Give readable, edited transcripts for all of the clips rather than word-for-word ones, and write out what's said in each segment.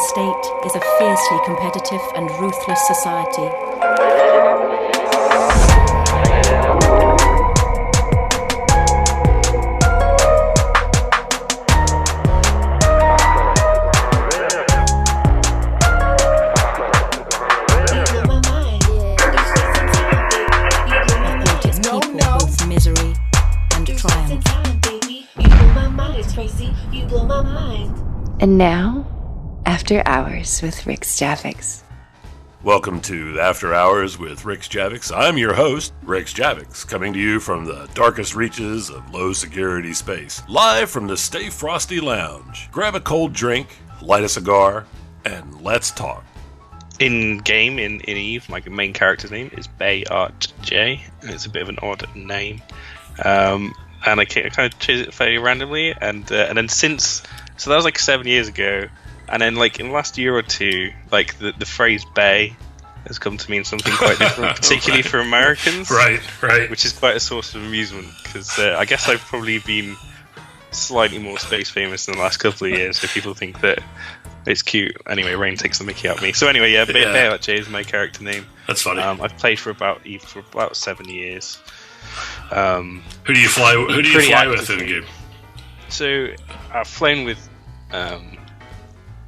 state is a fiercely competitive and ruthless society. And now, After Hours with Rixx Javix. Welcome to After Hours with Rixx Javix. I'm your host, Rixx Javix, coming to you from the darkest reaches of low-security space, live from the Stay Frosty Lounge. Grab a cold drink, light a cigar, and let's talk. In-game, in EVE, my main character's name is Bei Artjay, and it's a bit of an odd name. And I kind of chose it fairly randomly, and then since... So that was like 7 years ago, and then like in the last year or two, like the phrase "Bay" has come to mean something quite different, particularly for Americans. Right. Which is quite a source of amusement, because I guess I've probably been slightly more space famous in the last couple of years, so people think that it's cute. Anyway, Rain takes the mickey out of me. So anyway, Bei Artjay is my character name. That's funny. I've played for about 7 years. Who do you fly with in the game? So I've flown with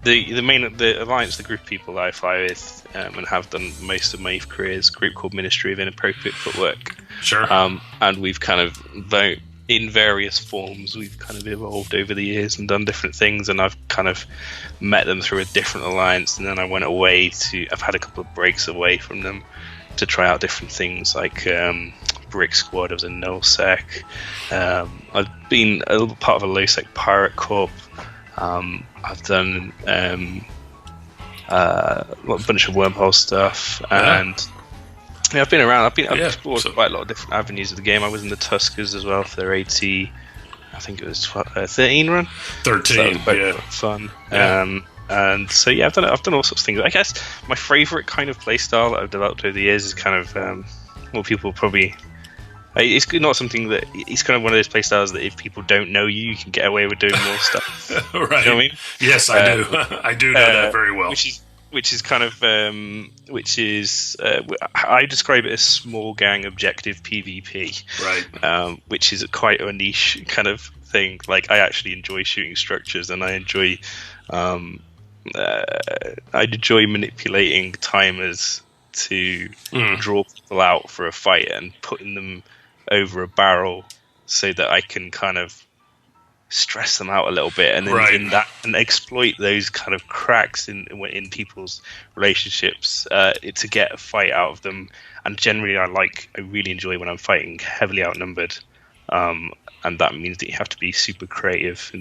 the Alliance, the group of people that I fly with, and have done most of my careers. A group called Ministry of Inappropriate Footwork. Sure. And we've kind of, in various forms, we've kind of evolved over the years and done different things. And I've kind of met them through a different alliance, and then I went away I've had a couple of breaks away from them to try out different things, like Brick Squad. I was in NullSec. I've been a little part of a low-sec pirate corp. I've done a bunch of wormhole stuff, and I've been around. I've explored quite a lot of different avenues of the game. I was in the Tuskers as well for their AT. I think it was 13 run. 13, so that was quite fun. Yeah. And so I've done all sorts of things. I guess my favourite kind of playstyle that I've developed over the years is kind of people probably. It's not something that it's kind of one of those playstyles that if people don't know you, you can get away with doing more stuff. Right. You know what I mean? Yes, I do. I do know that very well. Which is kind of I describe it as small gang objective PvP. Right. Which is quite a niche kind of thing. Like I actually enjoy shooting structures, and I enjoy manipulating timers to draw people out for a fight and putting them over a barrel so that I can kind of stress them out a little bit, and then and exploit those kind of cracks in people's relationships to get a fight out of them. And generally, I really enjoy when I'm fighting heavily outnumbered. And that means that you have to be super creative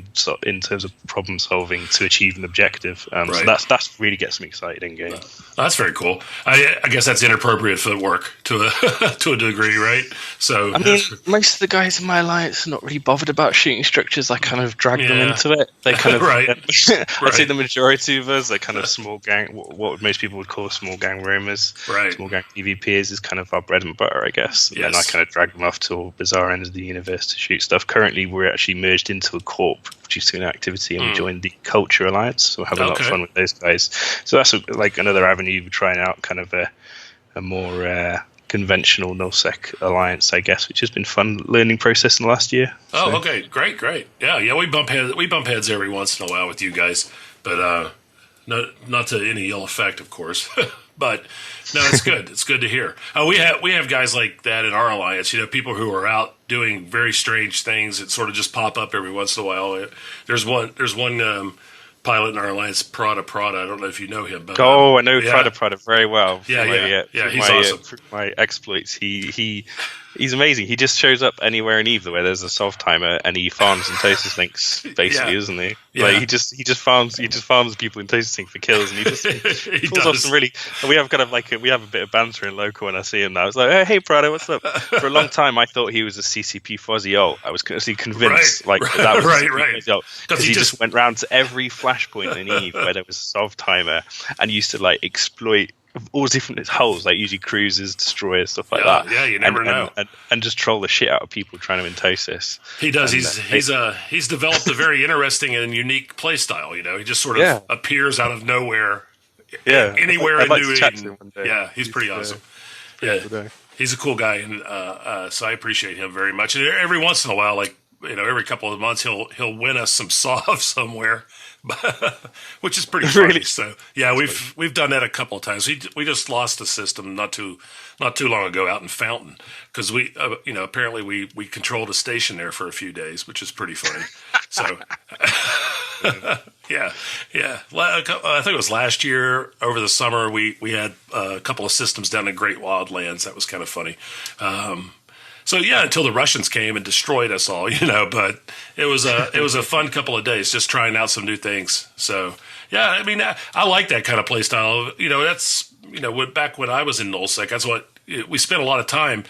in terms of problem solving to achieve an objective. So that's really gets me excited in game. That's very cool. I guess that's inappropriate footwork to a to a degree, right? So I mean, most of the guys in my alliance are not really bothered about shooting structures. I kind of drag them into it. They kind of I'd say the majority of us are kind of small gang. What most people would call small gang roamers. Right. Small gang PvPers is kind of our bread and butter, I guess. And then I kind of drag them off to all bizarre ends of the universe to shoot stuff. Currently, we're actually merged into a corp, which is doing activity, and we joined the Culture Alliance. So we're having a lot of fun with those guys. So that's like another avenue we're trying out, kind of a more conventional nullsec alliance, I guess, which has been fun learning process in the last year. Oh, so. Okay, great. Yeah, we bump heads every once in a while with you guys, but not to any ill effect, of course. But no, it's good. It's good to hear. We have guys like that in our alliance. You know, people who are out doing very strange things that sort of just pop up every once in a while. There's one pilot in our alliance, Prada. I don't know if you know him, but I know Prada very well. Yeah, he's awesome. My exploits, he's amazing. He just shows up anywhere in EVE where there's a soft timer, and he farms in Tosis Links, basically, isn't he? Yeah. Like he just farms people in Tosis Link for kills, and he just pulls off some really. We have kind of we have a bit of banter in local when I see him now. It's like, oh, hey Prada, what's up? For a long time, I thought he was a CCP Fozzie ult. I was convinced that was right. Because he just went round to every flashpoint in EVE where there was a soft timer and used to exploit all different hulls, like usually cruisers, destroyers, stuff like Yeah, that. yeah, you never know. And just troll the shit out of people trying to Intosis. He does. He's developed a very interesting and unique play style. You know, he just sort of appears out of nowhere. Yeah, anywhere I'd in like New to chat to Eden. him one day. Yeah, he's pretty awesome. Yeah, he's a cool guy, and so I appreciate him very much. And every once in a while, like every couple of months, he'll win us some solve somewhere, which is pretty funny. Really? So yeah, we've done that a couple of times. We just lost a system not too long ago out in Fountain because we apparently we controlled a station there for a few days, which is pretty funny. So. Yeah. I think it was last year over the summer. We had a couple of systems down in Great Wildlands. That was kind of funny. So yeah, until the Russians came and destroyed us all, But it was a fun couple of days just trying out some new things. So yeah, I mean, I like that kind of play style. That's back when I was in nullsec, that's what we spent a lot of time.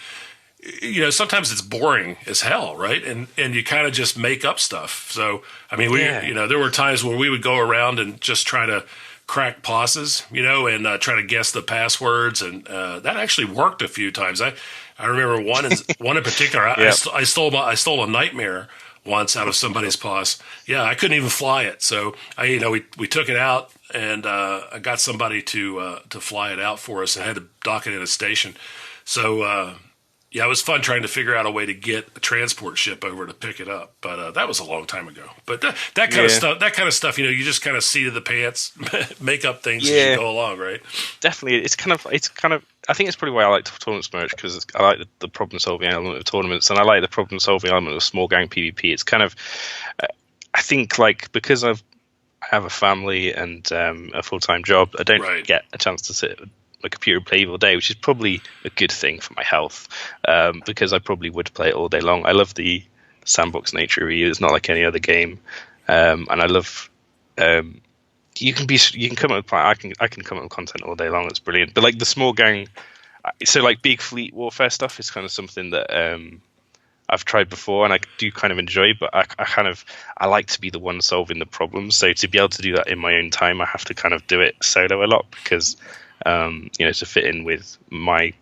Sometimes it's boring as hell, right? And you kind of just make up stuff. So, I mean, there were times where we would go around and just try to crack POSs, and try to guess the passwords. And that actually worked a few times. I remember one in particular. I stole a nightmare once out of somebody's POS. Yeah, I couldn't even fly it. So we took it out and I got somebody to fly it out for us and had to dock it in a station. So, yeah, it was fun trying to figure out a way to get a transport ship over to pick it up, but that was a long time ago. But that kind of stuff, you just kind of seat of the pants, make up things as you go along, right? Definitely, it's kind of. I think it's probably why I like tournaments so much because I like the problem solving element of tournaments, and I like the problem solving element of small gang PvP. It's kind of, I think, like because I have a family and a full time job, I don't get a chance to sit my computer and play all day, which is probably a good thing for my health, because I probably would play it all day long. I love the sandbox nature of it. It's not like any other game, and I love. You can come up with. I can come up with content all day long. It's brilliant. But like the small gang, so like big fleet warfare stuff is kind of something that I've tried before and I do kind of enjoy. But I like to be the one solving the problems. So to be able to do that in my own time, I have to kind of do it solo a lot because. To fit in with my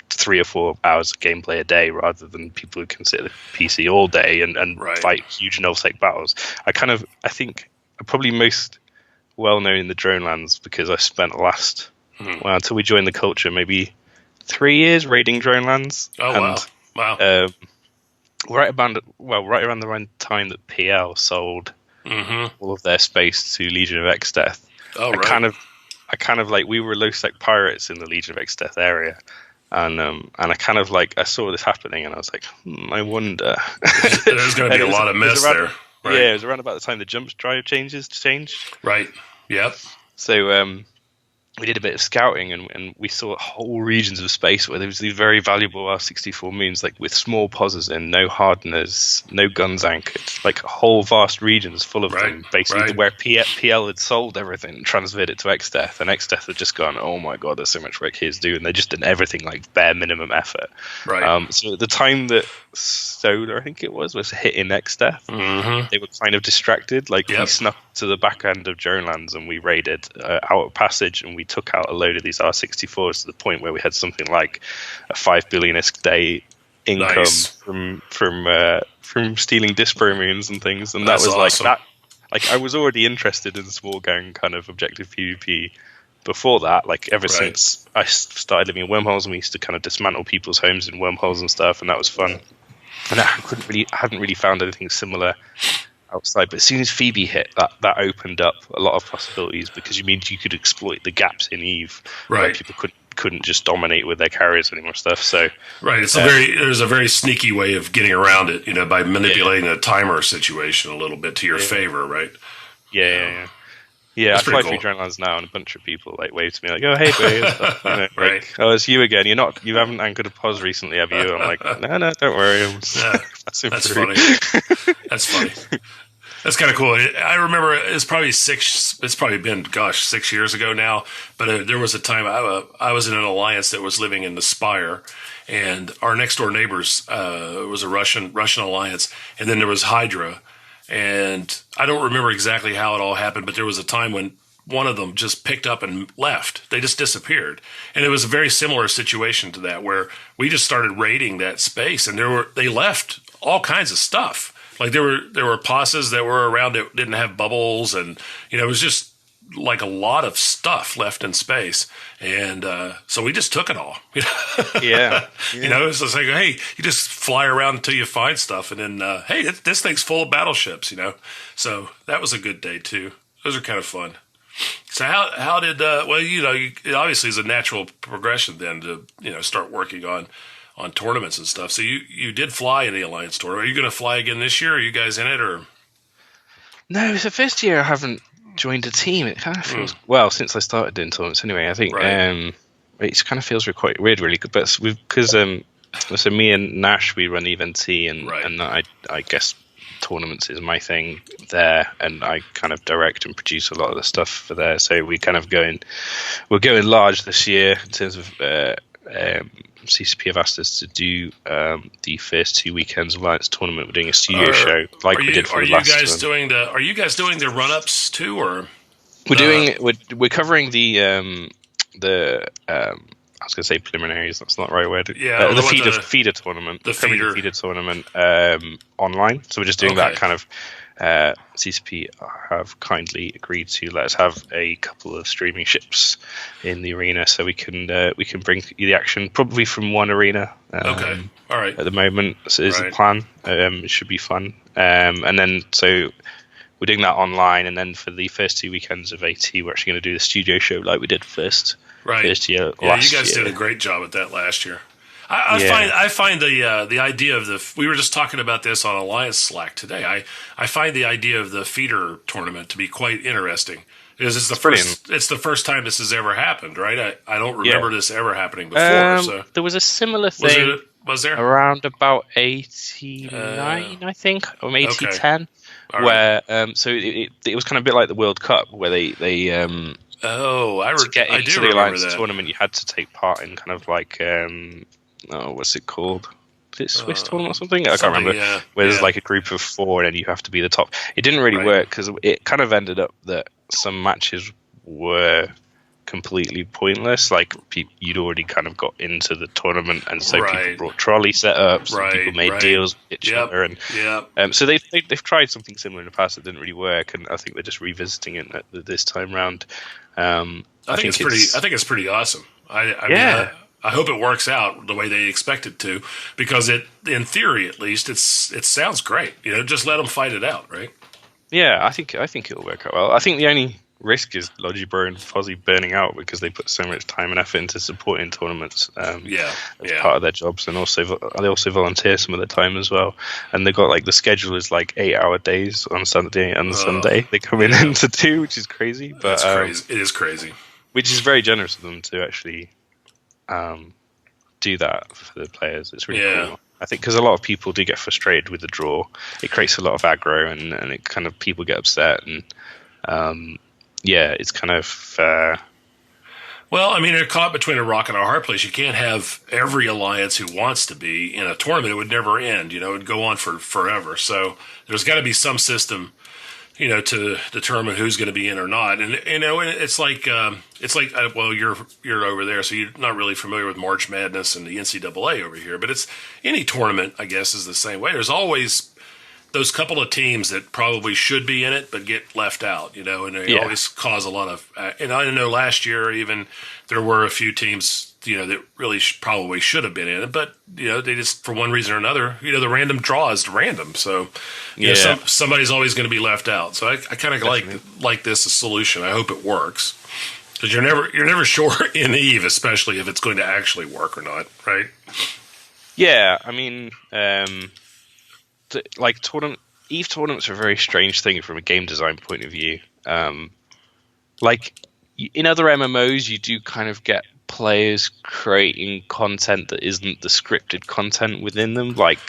3 or 4 hours of gameplay a day rather than people who can sit at the PC all day and fight huge nullsec battles. I think I'm probably most well known in the drone lands because I spent the last, until we joined the culture, maybe 3 years raiding drone lands. Oh, wow. Right around the time that PL sold all of their space to Legion of Exdeath. Oh, right. I kind of like we were low sec pirates in the Legion of Exdeath area, and I kind of like I saw this happening, and I was like, I wonder. There's going to be a lot of mess there. Right? Yeah, it was around about the time the jump drive changed. Right. Yep. So we did a bit of scouting, and we saw whole regions of space where there was these very valuable R64 moons, like with small posers in, no hardeners, no guns anchored, like whole vast regions full of them, basically where PL had sold everything and transferred it to Exdeath, and Exdeath had just gone, oh my god, there's so much work here to do, and they just did everything like bare minimum effort. Right. So at the time that Solar, I think it was hitting Exdeath, they were kind of distracted. Like we snuck to the back end of Dronelands and we raided Outer Passage, and we took out a load of these R64s to the point where we had something like a 5 billion-isk day income from stealing Dispro moons and things, and that's that was awesome. like that. Like I was already interested in small gang kind of objective PvP before that. Like ever since I started living in wormholes, and we used to kind of dismantle people's homes in wormholes and stuff, and that was fun. And I hadn't really found anything similar outside, but as soon as Phoebe hit, that opened up a lot of possibilities because you could exploit the gaps in Eve, where people couldn't just dominate with their carriers anymore stuff. So there's a very sneaky way of getting around it, by manipulating a timer situation a little bit to your favor, right? Yeah, I fly through Dronelands now, and a bunch of people like wave to me like, "Oh, hey, babe." Like, "Oh, it's you again. You haven't anchored a pause recently, have you?" I'm like, "No, don't worry." That's funny. That's funny. That's kind of cool. I remember it's probably been 6 years ago now, but there was a time I was in an alliance that was living in the Spire, and our next door neighbors was a Russian alliance, and then there was Hydra. And I don't remember exactly how it all happened, but there was a time when one of them just picked up and left. They just disappeared. And it was a very similar situation to that, where we just started raiding that space, and they left all kinds of stuff. Like there were posses that were around that didn't have bubbles, and it was just like a lot of stuff left in space, and so we just took it all. Yeah. It's just like, hey, you just fly around until you find stuff, and then hey, this thing's full of battleships. So that was a good day too. Those are kind of fun. So how did it obviously is a natural progression then to start working on tournaments and stuff. So you did fly in the Alliance tour. Are you going to fly again this year? Are you guys in it or? No, it's the first year I haven't joined a team. It kind of feels well since I started doing tournaments. Anyway, I think it kind of feels quite weird, really. But because so me and Nash, we run Event T, and I guess tournaments is my thing there, and I kind of direct and produce a lot of the stuff for there. So we're going large this year in terms of CCP have asked us to do the first 2 weekends of Alliance tournament. We're doing a studio show like we did for the last one. Are you guys doing the run-ups too, or we're covering the I was going to say preliminaries. That's not the right word. Yeah, the feeder tournament. The feeder tournament online. So we're just doing that kind of. CCP have kindly agreed to let us have a couple of streaming ships in the arena, so we can bring the action probably from one arena. Okay, all right. At the moment, so is the plan. It should be fun. And then so we're doing that online, and then for the first 2 weekends of AT, we're actually going to do the studio show like we did first year. Yeah, you guys did a great job at that last year. I find the idea of we were just talking about this on Alliance Slack today. I find the idea of the feeder tournament to be quite interesting, because it's the first time this has ever happened, right? I don't remember this ever happening before. So there was a similar thing. Was there around about 89, I think, or 8010, where so it was kind of a bit like the World Cup, where they to get into the Alliance tournament, you had to take part in kind of like what's it called? Is it Swiss tournament or something? I can't remember. Yeah, where there's like a group of 4 and then you have to be the top. It didn't really work because it kind of ended up that some matches were completely pointless. Like you'd already kind of got into the tournament, and so people brought trolley setups, and people made deals with each other, and so they've tried something similar in the past that didn't really work, and I think they're just revisiting it this time round. I think it's pretty awesome. I mean, I hope it works out the way they expect it to, because in theory at least, it sounds great. Just let them fight it out, right? Yeah, I think it'll work out well. I think the only risk is Logibro and Fozzie burning out because they put so much time and effort into supporting tournaments as part of their jobs, and they also volunteer some of the time as well. And they've got like the schedule is like 8-hour days on Saturday and Sunday they come in to do, which is crazy. But crazy. It is crazy. Which is very generous of them to actually do that for the players. It's really cool. I think because a lot of people do get frustrated with the draw. It creates a lot of aggro, and it kind of people get upset, and it's kind of. Well, I mean, they're caught between a rock and a hard place. You can't have every alliance who wants to be in a tournament. It would never end. It would go on for forever. So there's got to be some system, to determine who's going to be in or not. And it's like well, you're over there, so you're not really familiar with March Madness and the NCAA over here. But it's any tournament, I guess, is the same way. There's always those couple of teams that probably should be in it but get left out, and they always cause a lot of. And I know last year even there were a few teams, that really probably should have been in it, but they just for one reason or another, the random draw is random, so somebody's always going to be left out. So I kind of like this a solution. I hope it works, because you're never sure in Eve, especially if it's going to actually work or not, right? Yeah, I mean. Like Eve tournaments are a very strange thing from a game design point of view. Like in other MMOs, you do kind of get players creating content that isn't the scripted content within them. Like,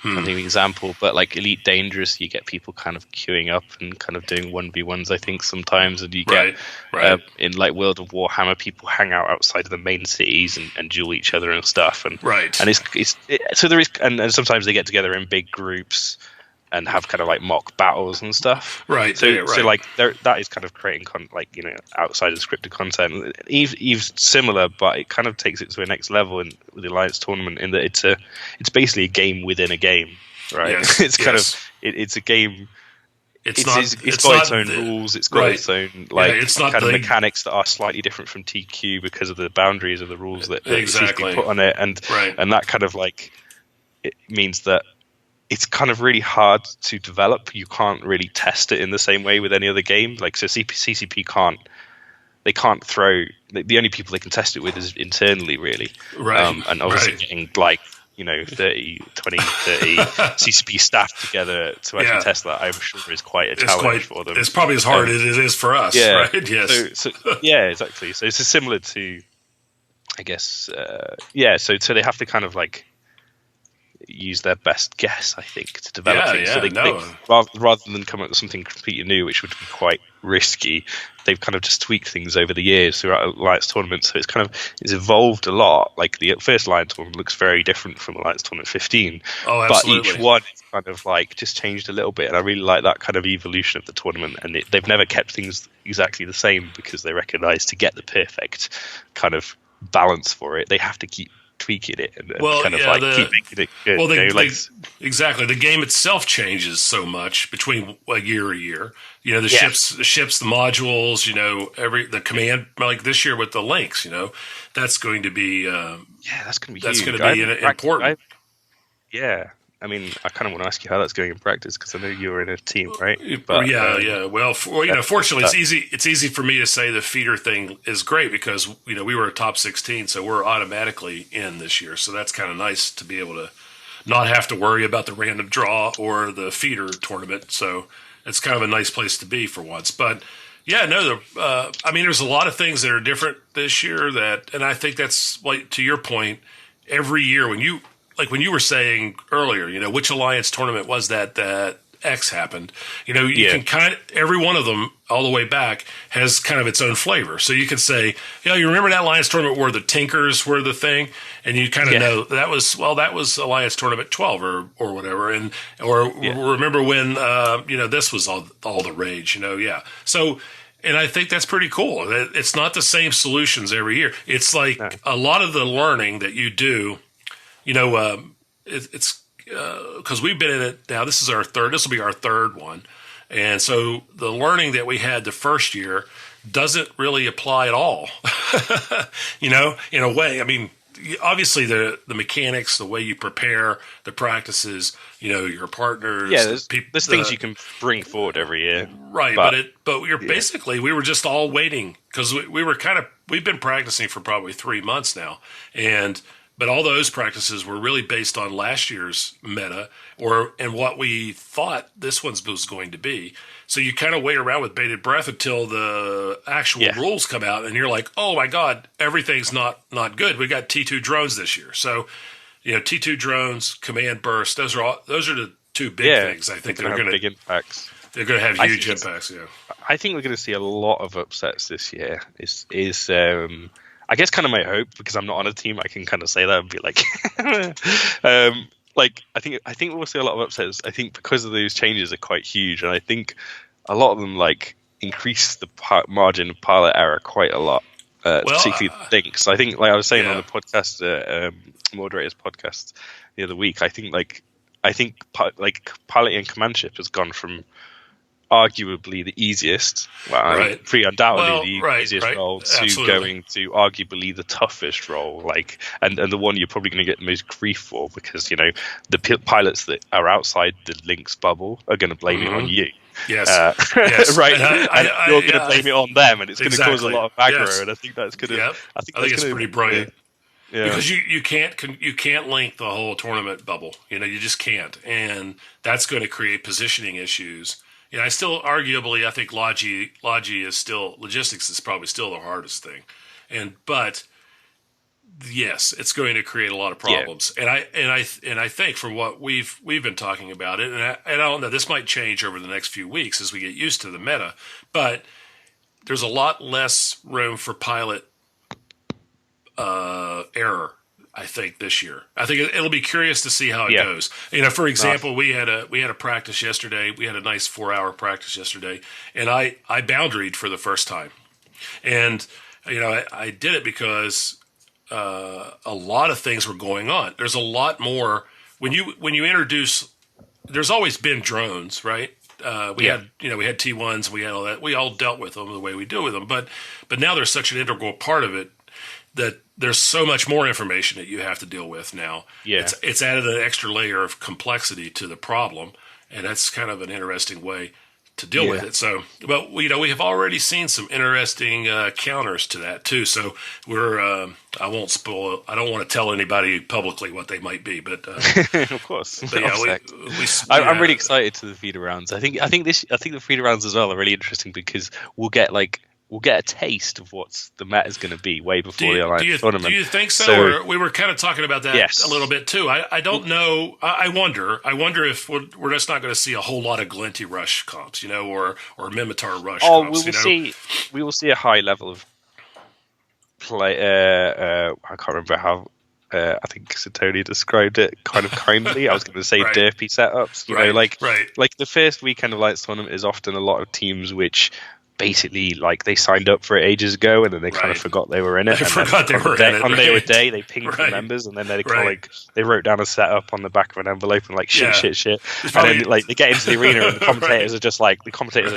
I think an example, but like Elite Dangerous, you get people kind of queuing up and kind of doing 1v1s, I think, sometimes, and you get in like World of Warhammer, people hang out outside of the main cities and duel each other and stuff, and so there is, and sometimes they get together in big groups and have kind of like mock battles and stuff. Right. So, yeah, right. so like that is kind of creating outside of scripted content. Eve's similar, but it kind of takes it to a next level with the Alliance tournament in that it's basically a game within a game, right? Yes, it's kind of it's a game. It's got its own rules. It's got its own it's not kind of mechanics that are slightly different from TQ because of the boundaries of the rules that exactly put on it, and that kind of like it means that it's kind of really hard to develop. You can't really test it in the same way with any other game. Like so, CCP can't throw. The only people they can test it with is internally, really. Right. And obviously getting like 30 CCP staff together to actually test that, I'm sure is quite a challenge for them. It's probably as hard as it is for us, right? Yes. So yeah, exactly. So it's similar to, I guess, so they have to kind of like use their best guess, I think, to develop things. So they rather than come up with something completely new, which would be quite risky, they've kind of just tweaked things over the years throughout Alliance tournaments. So it's evolved a lot. Like the first Alliance tournament looks very different from Alliance tournament 15. Oh, absolutely. But each one is kind of like just changed a little bit, and I really like that kind of evolution of the tournament. And they've never kept things exactly the same because they recognise to get the perfect kind of balance for it, they have to keep tweaking it and keep making it good. Well, exactly. The game itself changes so much between a year. The ships, the modules. The command. Like this year with the links. That's going to be. That's going to be. That's huge. going to be important. I mean, I kind of want to ask you how that's going in practice because I know you were in a team, right? But, Well, fortunately, it's easy for me to say the feeder thing is great because we were a top 16, so we're automatically in this year. So that's kind of nice to be able to not have to worry about the random draw or the feeder tournament. So it's kind of a nice place to be for once. But there's a lot of things that are different this year and I think that's like to your point. Every year when you were saying earlier, which Alliance tournament was that X happened? You can kind of, every one of them all the way back has kind of its own flavor. So you can say, you remember that Alliance tournament where the Tinkers were the thing, and you kind of know that was Alliance tournament 12 or whatever, remember when this was all the rage, So. And I think that's pretty cool. It's not the same solutions every year. It's like a lot of the learning that you do. It's because we've been in it now. This will be our third one. And so the learning that we had the first year doesn't really apply at all, in a way. I mean, obviously the mechanics, the way you prepare, the practices, your partners. Yeah, there's things you can bring forward every year. Right. But we were just all waiting because we've been practicing for probably 3 months now. But all those practices were really based on last year's meta and what we thought this one's was going to be. So you kind of wait around with bated breath until the actual rules come out, and you're like, oh my God, everything's not good. We got T2 drones this year. So, T2 drones, command burst, those are the two big things. I think they're going to big impacts. They're going to have huge impacts. Yeah. I think we're going to see a lot of upsets this year. I guess kind of my hope, because I'm not on a team, I can kind of say that and be like, I think we'll see a lot of upsets. I think because of those changes are quite huge, and I think a lot of them increase the margin of pilot error quite a lot, particularly links. I think, like I was saying on the podcast, moderator's podcast the other week, I think piloting and commandship has gone from arguably the easiest, pretty undoubtedly the easiest role, to going to arguably the toughest role, and the one you're probably going to get the most grief for, because the pilots that are outside the links bubble are going to blame it on you. Yes, right. And you're going to blame it on them, and it's going to cause a lot of aggro. And I think that's going to. I think it's pretty brilliant. Because you can't link the whole tournament bubble. You just can't, and that's going to create positioning issues. I think logistics is probably still the hardest thing, but yes, it's going to create a lot of problems. And I think from what we've been talking about it, and I don't know, this might change over the next few weeks as we get used to the meta, but there's a lot less room for pilot error I think this year. I think it'll be curious to see how it goes. For example, we had a practice yesterday. We had a nice 4-hour practice yesterday, and I boundaried for the first time. And I did it because a lot of things were going on. There's a lot more when you introduce. There's always been drones, right? We had T1s, we had all that. We all dealt with them the way we deal with them, but now there's such an integral part of it that there's so much more information that you have to deal with now. Yeah, it's added an extra layer of complexity to the problem, and that's kind of an interesting way to deal with it. So, but we have already seen some interesting counters to that too. So we're I won't spoil. I don't want to tell anybody publicly what they might be, but of course. But I'm really excited to the feeder rounds. I think the feeder rounds as well are really interesting because we'll get a taste of what the meta is going to be way before the Alliance tournament. Do you think so? We were kind of talking about that a little bit too. I don't know. I wonder if we're just not going to see a whole lot of Glinty Rush comps, or Mimitar Rush comps. We will see a high level of play. I can't remember how. I think Satoni described it kind of kindly. I was going to say derpy setups. Like the first weekend of Alliance tournament is often a lot of teams which basically they signed up for it ages ago and then they kind of forgot they were in it. On their day they pinged the members and then they wrote down a setup on the back of an envelope and shit. And then they get into the arena and the commentators are just are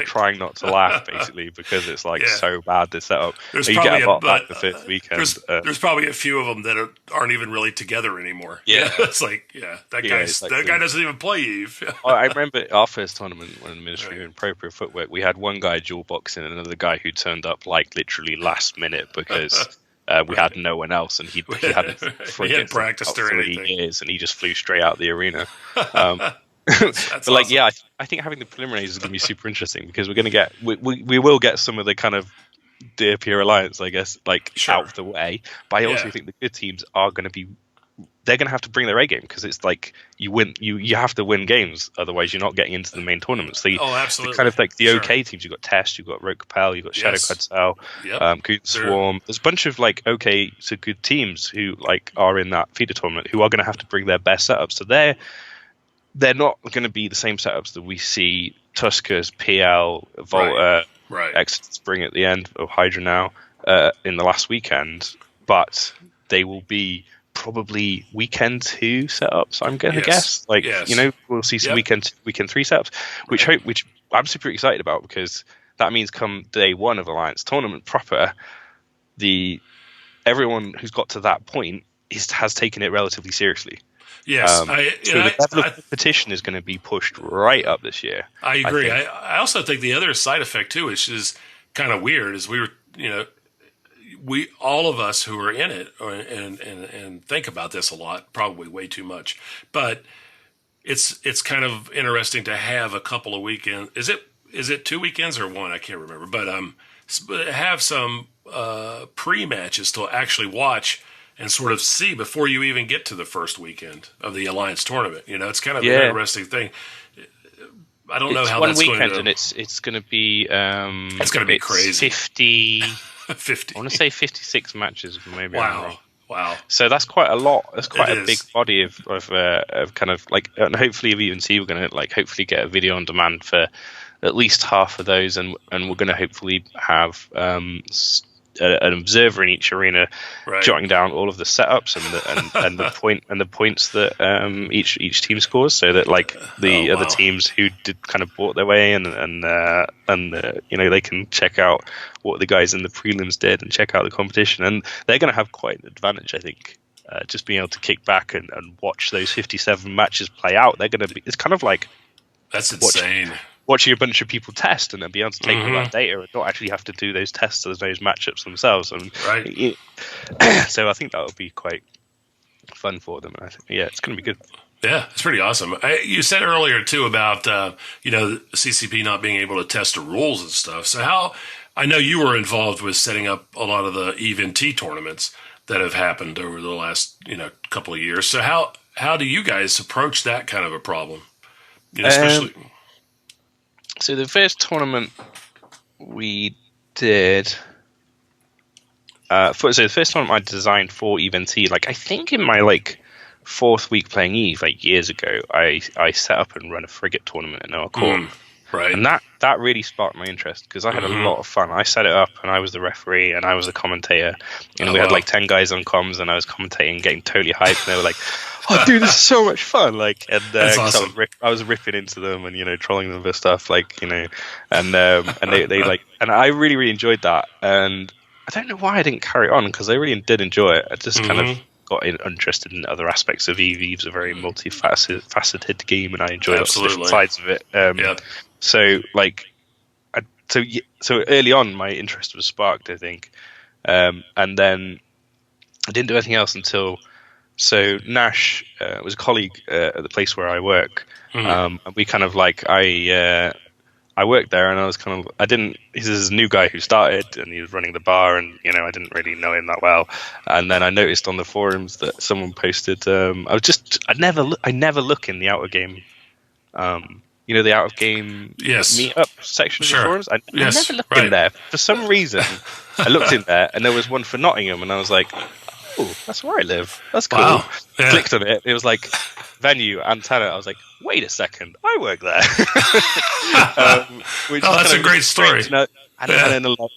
trying not to laugh basically because it's so bad this setup. There's you get a lot back the fifth weekend. There's probably a few of them that aren't even really together anymore. Yeah, it's that guy doesn't even play Eve. I remember our first tournament when Ministry and Pro Footwork, we had one guy dual boxing and another guy who turned up literally last minute because we had no one else and he hadn't practiced or anything. Years and he just flew straight out the arena. But awesome. I think having the preliminaries is going to be super interesting because we're going to get we will get some of the kind of derpier Alliance, I guess, out of the way. But I also think the good teams are going to be. They're going to have to bring their A game because it's you win. You have to win games, otherwise you're not getting into the main tournaments. Absolutely. The kind of the OK teams. You've got Test, you've got Rogue Capel, you've got Shadow Quetzal, Coon Swarm. There's a bunch of OK to good teams who are in that feeder tournament who are going to have to bring their best setups. So they're not going to be the same setups that we see Tuskers, PL, Volta, Exeter Spring at the end of Hydra now in the last weekend, but they will be probably weekend 2 setups. I'm going to guess. We'll see some weekend 3 setups, which I'm super excited about because that means come day 1 of Alliance tournament proper, everyone who's got to that point has taken it relatively seriously. Yes, the level of competition is going to be pushed right up this year. I agree. I also think the other side effect too, which is kind of weird, is we all of us who are in it and think about this a lot, probably way too much, but it's kind of interesting to have a couple of weekends. Is it 2 weekends or 1? I can't remember, but have some pre-matches to actually watch and sort of see before you even get to the first weekend of the Alliance tournament. It's kind of an interesting thing. I don't know how that's going to... It's 1 weekend, and it's going to be... it's going to be crazy. 50... 50. I want to say 56 matches, maybe. Wow. So that's quite a lot. That's quite a big body of kind of and hopefully we even see we're going to hopefully get a video on demand for at least half of those, and we're going to hopefully have an observer in each arena jotting down all of the setups and the points that each team scores, so that the other teams who did kind of bought their way and they can check out what the guys in the prelims did and check out the competition, and they're going to have quite an advantage, I think. Just being able to kick back and watch those 57 matches play out, they're going to be. It's kind of that's insane. Watching a bunch of people test and then be able to take all that data and not actually have to do those tests of those matchups themselves. And so I think that would be quite fun for them. And I think, it's going to be good. Yeah, it's pretty awesome. You said earlier too about CCP not being able to test the rules and stuff. So I know you were involved with setting up a lot of the EVE-NT tournaments that have happened over the last couple of years. So how do you guys approach that kind of a problem? Especially. So the first tournament we did, so the first time I designed for EVE-NT, like I think in my like 4th week playing EVE, like years ago, I set up and run a frigate tournament in our court. Right. And that really sparked my interest because I had a lot of fun. I set it up and I was the referee and I was the commentator. And we had like 10 guys on comms and I was commentating, getting totally hyped. And they were like, "Oh, dude, this is so much fun!" Like, and That's awesome. I was ripping into them and trolling them with stuff, like and they like, and I really really enjoyed that. And I don't know why I didn't carry on because I really did enjoy it. I just kind of got interested in other aspects of EVE. EVE's a very multifaceted game, and I enjoy lots of different sides of it. So like, so early on, my interest was sparked, I think, and then I didn't do anything else until. So Nash was a colleague at the place where I work, and we kind of like I worked there, and I was kind of he's this new guy who started, and he was running the bar, and I didn't really know him that well, and then I noticed on the forums that someone posted. I never look in the outer game. The out of game meetup section of the forums. I never looked in there for some reason. I looked in there, and there was one for Nottingham, and I was like, "Oh, that's where I live. That's cool." Wow. Yeah. Clicked on it. It was like venue and tenant. I was like, "Wait a second, I work there." That's a great story. And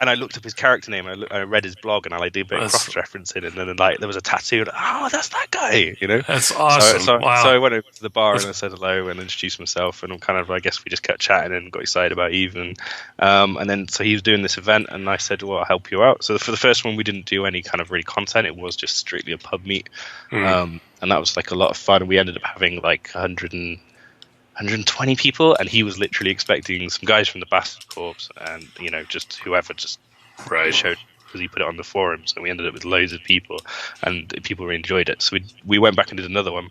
I looked up his character name. I read his blog, and I did a bit of cross-referencing. And then like there was a tattoo. And, oh, that's that guy. That's awesome. Wow. So I went over to the bar and I said hello and introduced myself. And I'm kind of, I guess we just kept chatting and got excited about EVE. And then so he was doing this event, and I said, "Well, I'll help you out." So for the first one, we didn't do any kind of really content. It was just strictly a pub meet, and that was like a lot of fun. We ended up having like 120 people, and he was literally expecting some guys from the Bastard Corps and just whoever just showed, because he put it on the forums, and we ended up with loads of people, and people really enjoyed it. So we went back and did another one,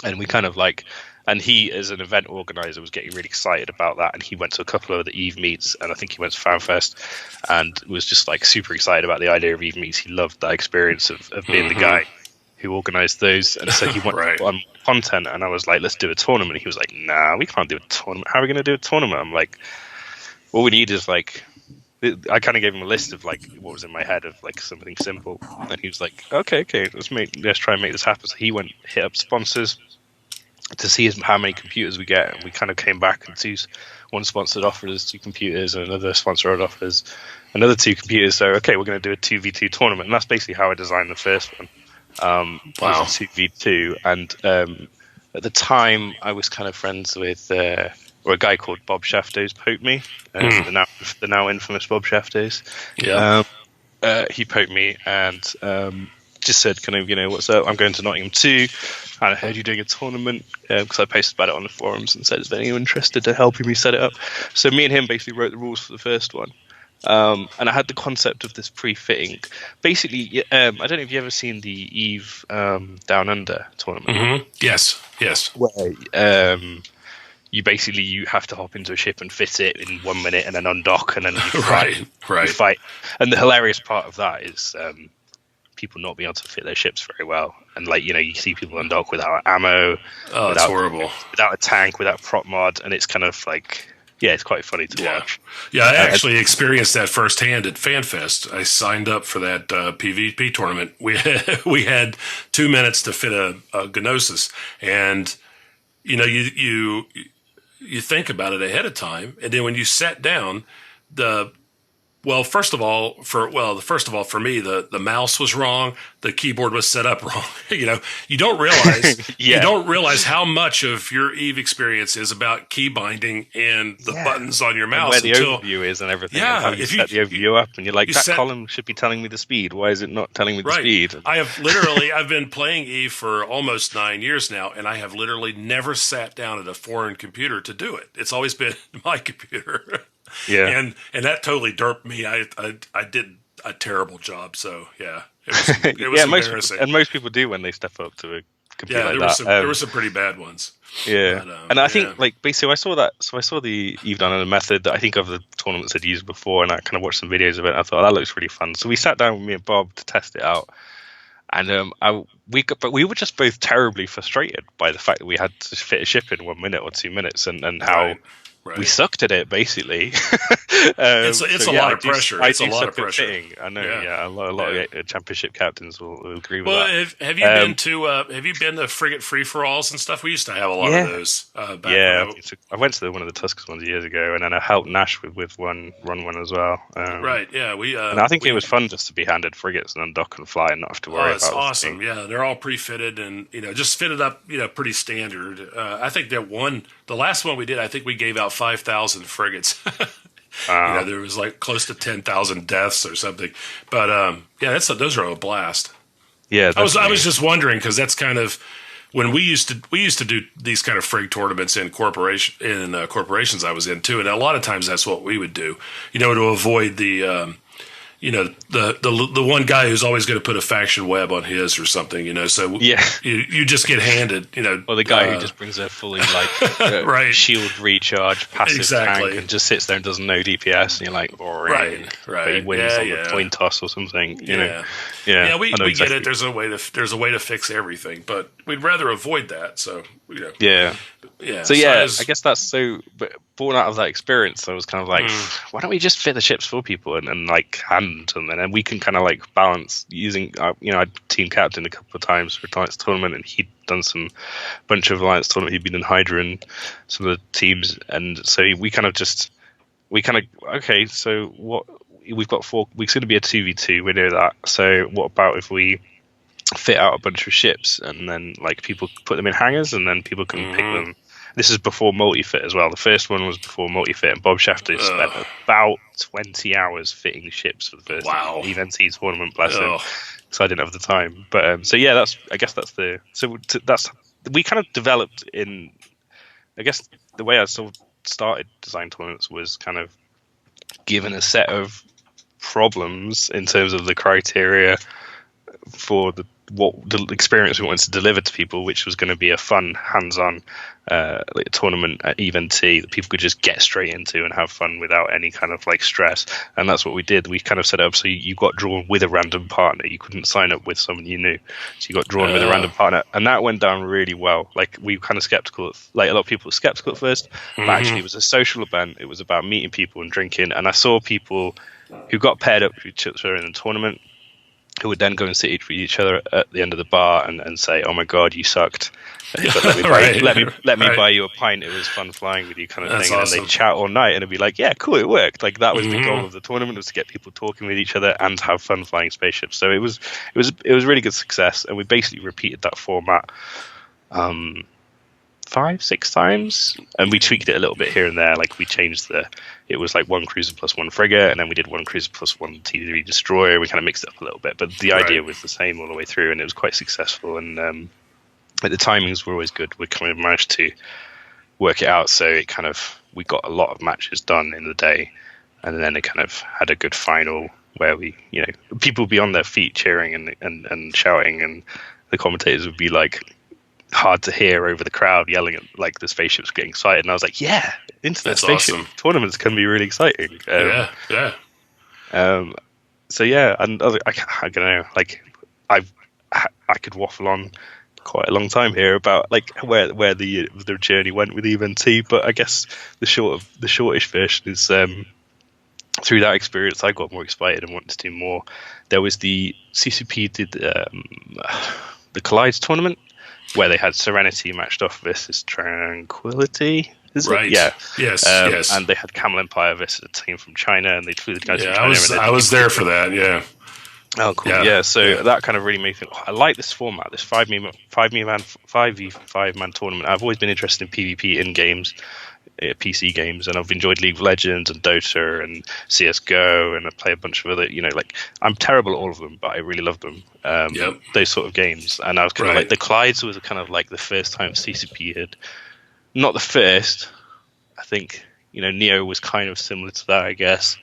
and we kind of like, and he as an event organizer was getting really excited about that, and he went to a couple of the EVE meets, and I think he went to FanFest and was just like super excited about the idea of EVE meets. He loved that experience of being the guy who organized those, and so he wanted to put on content, and I was like, "Let's do a tournament." He was like, "Nah, we can't do a tournament. How are we going to do a tournament?" I'm like, "All we need is like," I kind of gave him a list of like what was in my head of like something simple, and he was like, okay, let's try and make this happen. So he went hit up sponsors to see how many computers we get, and we kind of came back and one sponsor offered us 2 computers, and another sponsor offered us another 2 computers. So okay, we're going to do a 2v2 tournament, and that's basically how I designed the first one. Wow. 2v2, and at the time I was kind of friends with or a guy called Bob Shafto's poked me, the now infamous Bob Shafto's. He poked me and just said, kind of, "What's up? I'm going to Nottingham too, and I heard you doing a tournament," because I posted about it on the forums and said, "Is anyone interested to helping me set it up?" So me and him basically wrote the rules for the first one. And I had the concept of this pre-fitting. Basically, I don't know if you've ever seen the EVE Down Under tournament. Yes. Where you have to hop into a ship and fit it in 1 minute, and then undock, and then you fight. And the hilarious part of that is people not being able to fit their ships very well, and like you see people undock without ammo. Oh, it's horrible. Without a tank, without prop mod, and it's kind of like. Yeah, it's quite funny to watch. Yeah, I actually experienced that firsthand at FanFest. I signed up for that PvP tournament. We had 2 minutes to fit a Gnosis, and you think about it ahead of time, and then when you sat down, first of all, for me, the mouse was wrong. The keyboard was set up wrong. You don't realize you don't realize how much of your EVE experience is about key binding and the buttons on your mouse. And where the overview is and everything. Yeah, and how you set the overview up, and you're like, that column should be telling me the speed. Why is it not telling me the speed? I've been playing EVE for almost 9 years now, and I have literally never sat down at a foreign computer to do it. It's always been my computer. Yeah, and that totally derped me. I did a terrible job. So it was embarrassing. Most people do when they step up to a computer like that. There were some pretty bad ones. Yeah, but, and I think like basically I saw that. So I saw the EVE Down Under method that I think of the tournaments I'd used before, and I kind of watched some videos of it. And I thought that looks really fun. So we sat down with me and Bob to test it out, and we were just both terribly frustrated by the fact that we had to fit a ship in 1 minute or 2 minutes, and how. Right. We sucked at it, basically. It's a lot of pressure. It's a lot of pressure. Fitting. I know. Yeah, a lot of championship captains will agree with well, that. Have you been to frigate free for alls and stuff? We used to have a lot of those. I went to one of the Tuskers ones years ago, and then I helped Nash with run one as well. Right. Yeah. And I think it was fun just to be handed frigates and undock and fly and not have to worry about it. It's awesome. Yeah, they're all pre-fitted and just fitted up. Pretty standard. I think the last one we did, I think we gave out 5,000 frigates. There was like close to 10,000 deaths or something. But those are a blast. Yeah, I was just wondering because that's kind of when we used to do these kind of frig tournaments in corporations I was in too, and a lot of times that's what we would do. To avoid the the one guy who's always going to put a faction web on his or something, So you just get handed, or the guy who just brings a fully shield recharge passive tank and just sits there and doesn't know DPS, and you're like, boring. Right. But he wins on the coin toss or something. We get it. There's a way to fix everything, but we'd rather avoid that. So yeah. So I guess that's but born out of that experience. I was kind of like, why don't we just fit the ships for people and like hand them, and then we can kind of like balance using. I team captain a couple of times for Alliance tournament, and he'd done some bunch of Alliance tournament. He'd been in Hydra and some of the teams, and so we kind of okay. So what we've got 4 weeks going to be a 2v2. We know that. So what about if we fit out a bunch of ships and then like people put them in hangars and then people can pick them. This is before multi-fit as well. The first one was before multi-fit, and Bob Shafter spent about 20 hours fitting ships for the first event tournament, bless him, because I didn't have the time. But we kind of developed in, I guess the way I sort of started design tournaments was kind of given a set of problems in terms of the criteria for what the experience we wanted to deliver to people, which was going to be a fun, hands-on tournament at Event T that people could just get straight into and have fun without any kind of like stress. And that's what we did. We kind of set up so you got drawn with a random partner. You couldn't sign up with someone you knew, so you got drawn with a random partner, and that went down really well. Like we were kind of skeptical, like a lot of people were skeptical at first, but actually it was a social event. It was about meeting people and drinking, and I saw people who got paired up with each other in the tournament who would then go and sit with each other at the end of the bar and say, "Oh my God, you sucked! But let me buy you a pint. It was fun flying with you," kind of thing. Awesome. And they'd chat all night, and it'd be like, "Yeah, cool, it worked." Like that was the goal of the tournament, was to get people talking with each other and have fun flying spaceships. So it was really good success, and we basically repeated that format 5-6 times, and we tweaked it a little bit here and there. Like we changed it was like 1 cruiser plus 1 frigate, and then we did 1 cruiser plus 1 T3 destroyer. We kind of mixed it up a little bit, but the idea was the same all the way through, and it was quite successful. And the timings were always good. We kind of managed to work it out, so it kind of we got a lot of matches done in the day, and then it kind of had a good final where we, people would be on their feet cheering and shouting, and the commentators would be like hard to hear over the crowd yelling at like the spaceships getting excited, and I was like, internet spaceship tournaments can be really exciting. So yeah, and I don't know, like I could waffle on quite a long time here about like where the journey went with Event T, but I guess the shortish version is through that experience I got more excited and wanted to do more. There was the CCP did the Collides tournament, where they had Serenity matched off versus Tranquility. Right. Yeah. Yes. And they had Camel Empire versus a team from China, and they flew the guys from China. I was there for that. Yeah. Oh, cool. Yeah. So that kind of really made me think, I like this format, this 5v5 man tournament. I've always been interested in PvP in games, PC games, and I've enjoyed League of Legends and Dota and CS:GO, and I play a bunch of other, like I'm terrible at all of them, but I really love them. Those sort of games. And I was kind of like, the Clydes was kind of like the first time CCP had, not the first, I think, Neo was kind of similar to that, I guess.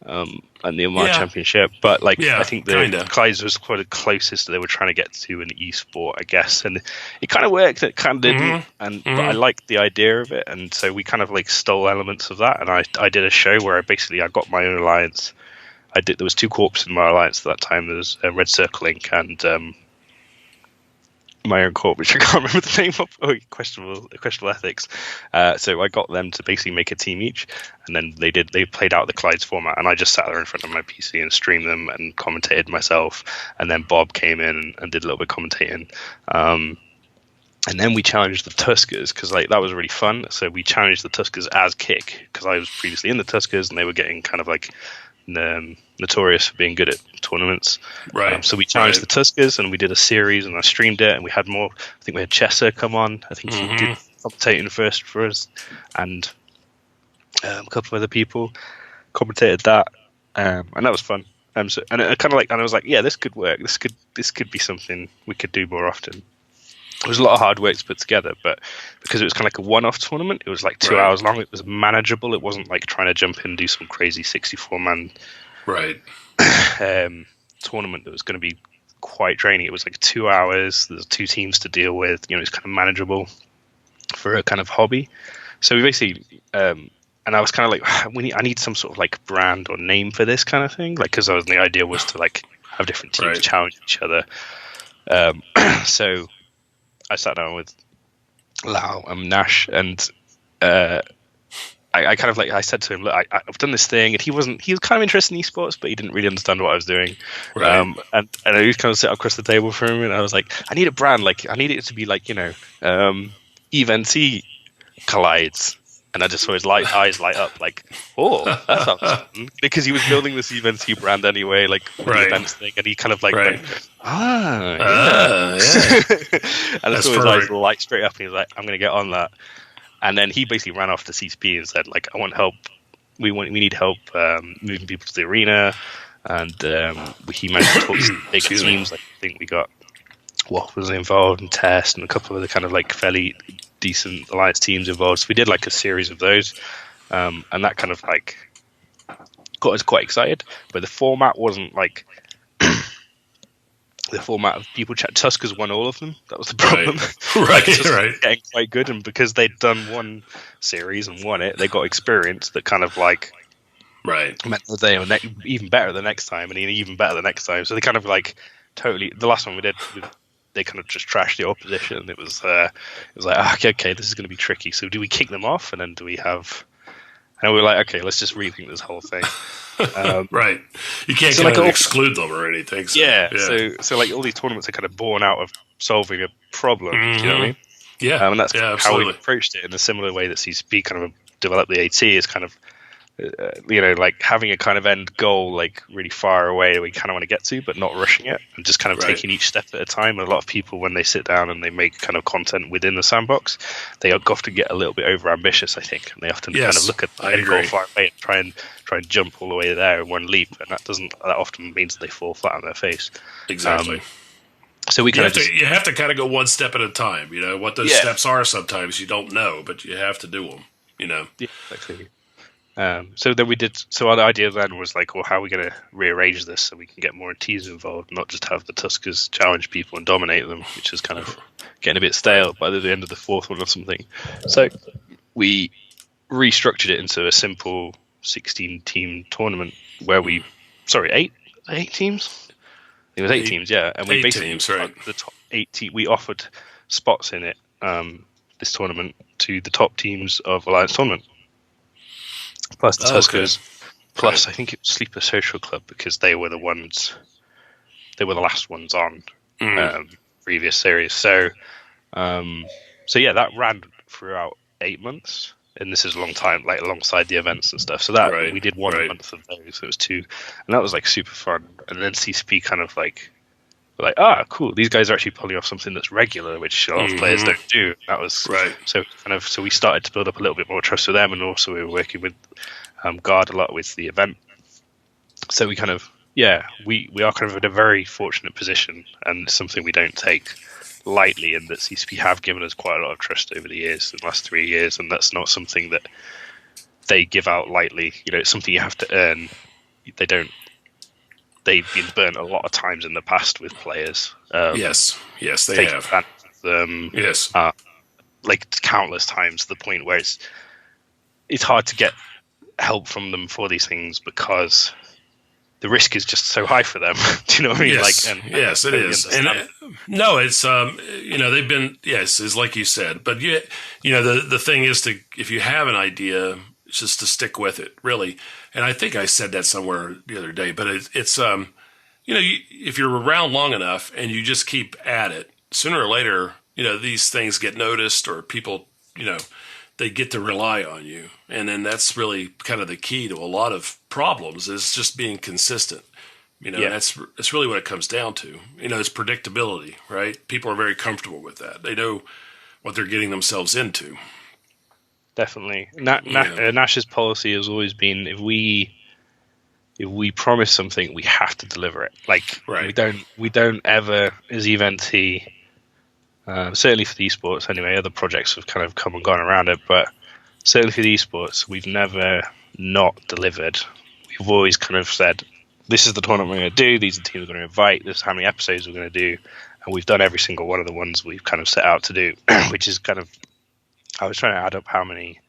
And the Omar Championship, but I think the Clydes was quite the closest that they were trying to get to an esport, I guess, and it kind of worked, it kind of didn't, but I liked the idea of it, and so we kind of like stole elements of that, and I did a show where I got my own alliance. There was 2 corps in my alliance at that time. There was Red Circle Inc. and my own court, which I can't remember the name of. Oh, questionable ethics. So I got them to basically make a team each, and then they played out the Clydes format, and I just sat there in front of my PC and streamed them and commentated myself. And then Bob came in and did a little bit of commentating. And then we challenged the Tuskers because that was really fun. So we challenged the Tuskers as Kick because I was previously in the Tuskers and they were getting kind of notorious for being good at tournaments. Right. So we challenged the Tuskers and we did a series and I streamed it and we had more. I think we had Chessa come on. I think he did commentating first for us and a couple of other people commentated that, and that was fun. So and it kind of and I was like, yeah, this could work. This could be something we could do more often. It was a lot of hard work to put together, but because it was kind of like a one-off tournament, it was 2 hours long. It was manageable. It wasn't like trying to jump in and do some crazy 64-man tournament that was going to be quite draining. It was 2 hours. There's 2 teams to deal with. It's kind of manageable for a kind of hobby. So we basically, and I was kind of I need some sort of brand or name for this kind of thing, because the idea was to have different teams challenge each other. So I sat down with Lau and Nash, and I kind of I said to him, look, I've done this thing, and he was kind of interested in esports, but he didn't really understand what I was doing. Right. And I used to kind of sit across the table from him, and I was like, I need a brand, I need it to be Eventy collides. And I just saw his eyes light up, oh, that sounds fun. Because he was building this Eventy brand anyway, the events thing, and he kind of went, yeah. And I saw his eyes light straight up, and he was like, I'm going to get on that. And then he basically ran off to CCP and said, I want help. We need help moving people to the arena. And he managed to talk to some big teams. I think we got Waff was involved, and Test, and a couple of other kind of fairly decent alliance teams involved. So we did a series of those, and that kind of got us quite excited. But the format wasn't the format of people chat. Tuskers won all of them. That was the problem. Right. Getting quite good, and because they'd done one series and won it, they got experience that kind of meant that they were even better the next time, and even better the next time. So they kind of totally. The last one we did, they kind of just trashed the opposition. It was okay, this is going to be tricky. So do we kick them off, and then do we have? And we were okay, let's just rethink this whole thing. Right. You can't exclude them or anything. So, yeah. So all these tournaments are kind of born out of solving a problem. Do you know what I mean? Yeah. And that's how we approached it in a similar way that CCP kind of developed the AT is kind of. Having a kind of end goal really far away we kind of want to get to, but not rushing it, and just kind of taking each step at a time. And a lot of people, when they sit down and they make kind of content within the sandbox, they often get a little bit over ambitious, I think, and they often kind of look at the end goal far away and try and jump all the way there in one leap, and that often means that they fall flat on their face. Exactly. So you have to kind of go one step at a time. What those steps are. Sometimes you don't know, but you have to do them. Yeah, exactly. So then we did. So our idea then was well, how are we going to rearrange this so we can get more teams involved, not just have the Tuskers challenge people and dominate them, which is kind of getting a bit stale by the end of the fourth one or something. So we restructured it into a simple 16-team tournament where eight teams. It was 8 teams, yeah, and we basically the top 8 we offered spots in it. This tournament to the top teams of Alliance Tournament. Plus the Tuskers, plus I think it was Sleeper Social Club because they were the last ones on previous series. So that ran throughout 8 months, and this is a long time, alongside the events and stuff. So that we did 1 month of those. So it was 2, and that was super fun. And then CCP kind of cool. These guys are actually pulling off something that's regular, which a lot of players don't do. That was so we started to build up a little bit more trust with them, and also we were working with Guard a lot with the event. So we kind of we are kind of in a very fortunate position, and something we don't take lightly. And that CCP have given us quite a lot of trust over the years, the last 3 years, and that's not something that they give out lightly. It's something you have to earn. They don't. They've been burnt a lot of times in the past with players. Yes, they have. Yes, countless times, to the point where it's hard to get help from them for these things because the risk is just so high for them. Do you know what I mean? Yes, Like, and yes, it is. And no, it's they've been, yes, it's like you said. But the thing is to, if you have an idea, it's just to stick with it, really. And I think I said that somewhere the other day. But it's if you're around long enough and you just keep at it, sooner or later, these things get noticed, or people, they get to rely on you. And then that's really kind of the key to a lot of problems, is just being consistent. That's really what it comes down to. It's predictability, right? People are very comfortable with that. They know what they're getting themselves into. Definitely. Nash's policy has always been, if we promise something, we have to deliver it. Like, right. we don't ever, as Eventee, certainly for the esports anyway, other projects have kind of come and gone around it, but certainly for the esports, we've never not delivered. We've always kind of said, this is the tournament we're going to do, these are the teams we're going to invite, this is how many episodes we're going to do, and we've done every single one of the ones we've kind of set out to do, which is kind of, I was trying to add up how many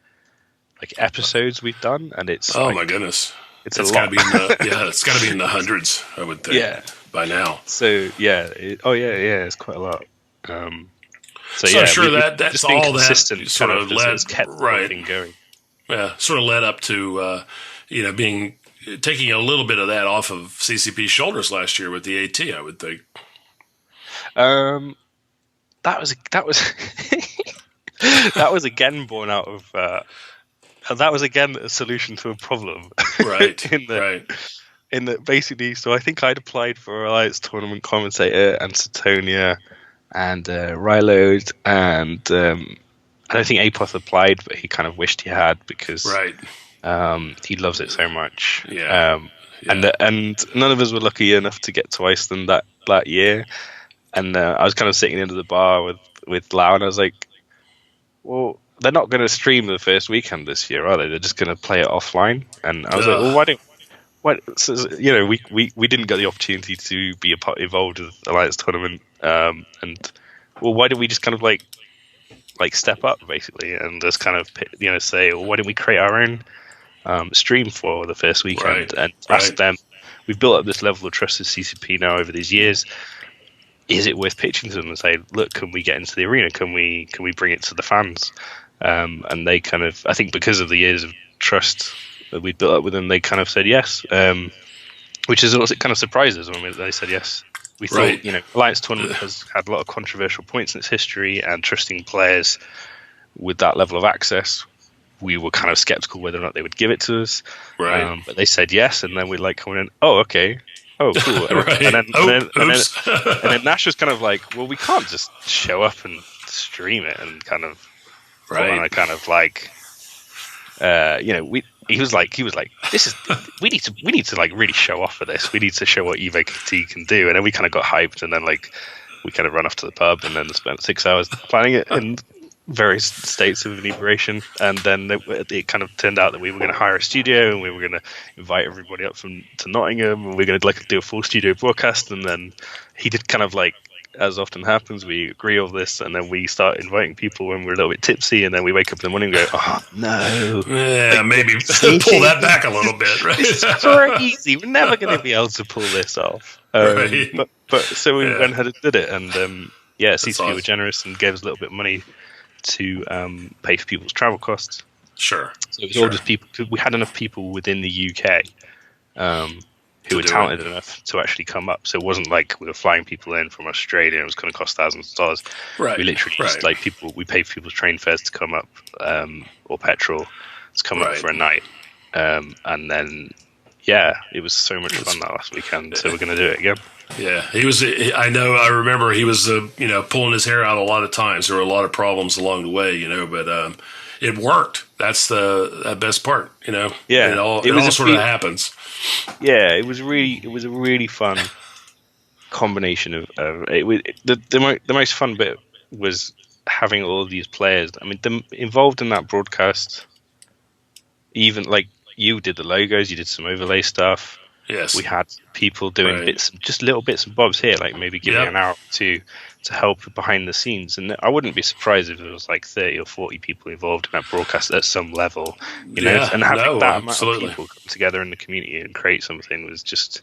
episodes we've done, and it's my goodness, it's a lot. It's got to be in the hundreds, I would think. Yeah, by now. So it's quite a lot. So I'm sure that's all that sort of led kept everything going. Yeah, sort of led up to taking a little bit of that off of CCP's shoulders last year with the AT, I would think. That was that was again born out of that was again a solution to a problem. Right. In the basically, so I think I'd applied for Alliance tournament commentator and Satonia and Ryload, and I don't think Apoth applied, but he kind of wished he had, because he loves it so much. And none of us were lucky enough to get to Iceland that year. And I was kind of sitting into the bar with Lau, and I was like, well, they're not going to stream the first weekend this year, are they? They're just going to play it offline. And I was like, well, we didn't get the opportunity to be involved with the Alliance tournament, and why don't we just kind of like step up basically, and just kind of say, well, why don't we create our own stream for the first weekend, and ask them. We've built up this level of trust with CCP now over these years. Is it worth pitching to them and say, look, can we get into the arena? Can we bring it to the fans? And they kind of, I think because of the years of trust that we built up with them, they kind of said yes, which is also kind of surprises when they said yes. We thought, Alliance Tournament has had a lot of controversial points in its history, and trusting players with that level of access, we were kind of skeptical whether or not they would give it to us. Right. But they said yes, and then we coming in, oh, okay. Oh, cool. And then Nash was kind of like, well, we can't just show up and stream it and kind of, he was like, we need to really show off for this. We need to show what EVT can do. And then we kind of got hyped, and then we kind of run off to the pub and then spent 6 hours planning it in various states of inebriation. And then it kind of turned out that we were going to hire a studio, and we were going to invite everybody up to Nottingham, and we were going to do a full studio broadcast. And then he did kind of as often happens, we agree on this, and then we start inviting people when we're a little bit tipsy, and then we wake up in the morning and go, oh, no. Yeah, maybe pull that back a little bit, right? It's crazy. We're never going to be able to pull this off. But so we went ahead and did it, and CCP were generous and gave us a little bit of money to pay for people's travel costs. Sure. So it was all just people. We had enough people within the UK who were talented enough to actually come up. So it wasn't like we were flying people in from Australia and it was going to cost thousands of dollars. Right. We literally just we paid for people's train fares to come up, or petrol to come up for a night. And then, it was so much fun that last weekend. So we're going to do it again. Yeah, I remember he was, pulling his hair out a lot of times. There were a lot of problems along the way, but it worked. That's the best part, Yeah, it all sort of happens. Yeah, it was a really fun combination of the most fun bit was having all of these players. I mean, involved in that broadcast. Even you did the logos, you did some overlay stuff. Yes, we had people doing little bits and bobs here, maybe giving an hour to to help behind the scenes. And I wouldn't be surprised if there was like 30 or 40 people involved in that broadcast at some level, and having that amount of people come together in the community and create something was just,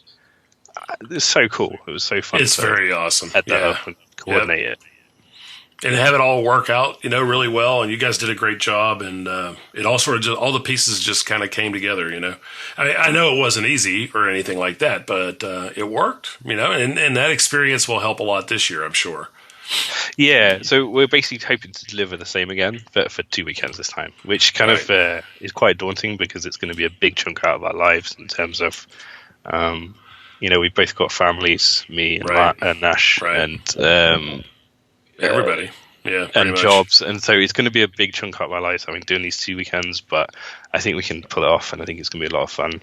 it's so cool. It was so fun. It's very awesome. Head that up and coordinate it. And have it all work out, really well. And you guys did a great job. And it all sort of all the pieces just kind of came together, I know it wasn't easy or anything like that, but it worked, and that experience will help a lot this year, I'm sure. Yeah, so we're basically hoping to deliver the same again, but for 2 weekends this time, which kind of is quite daunting because it's going to be a big chunk out of our lives in terms of, we've both got families, me and Nash, and everybody, and much. Jobs, and so it's going to be a big chunk out of our lives. I mean, doing these 2 weekends, but I think we can pull it off, and I think it's going to be a lot of fun.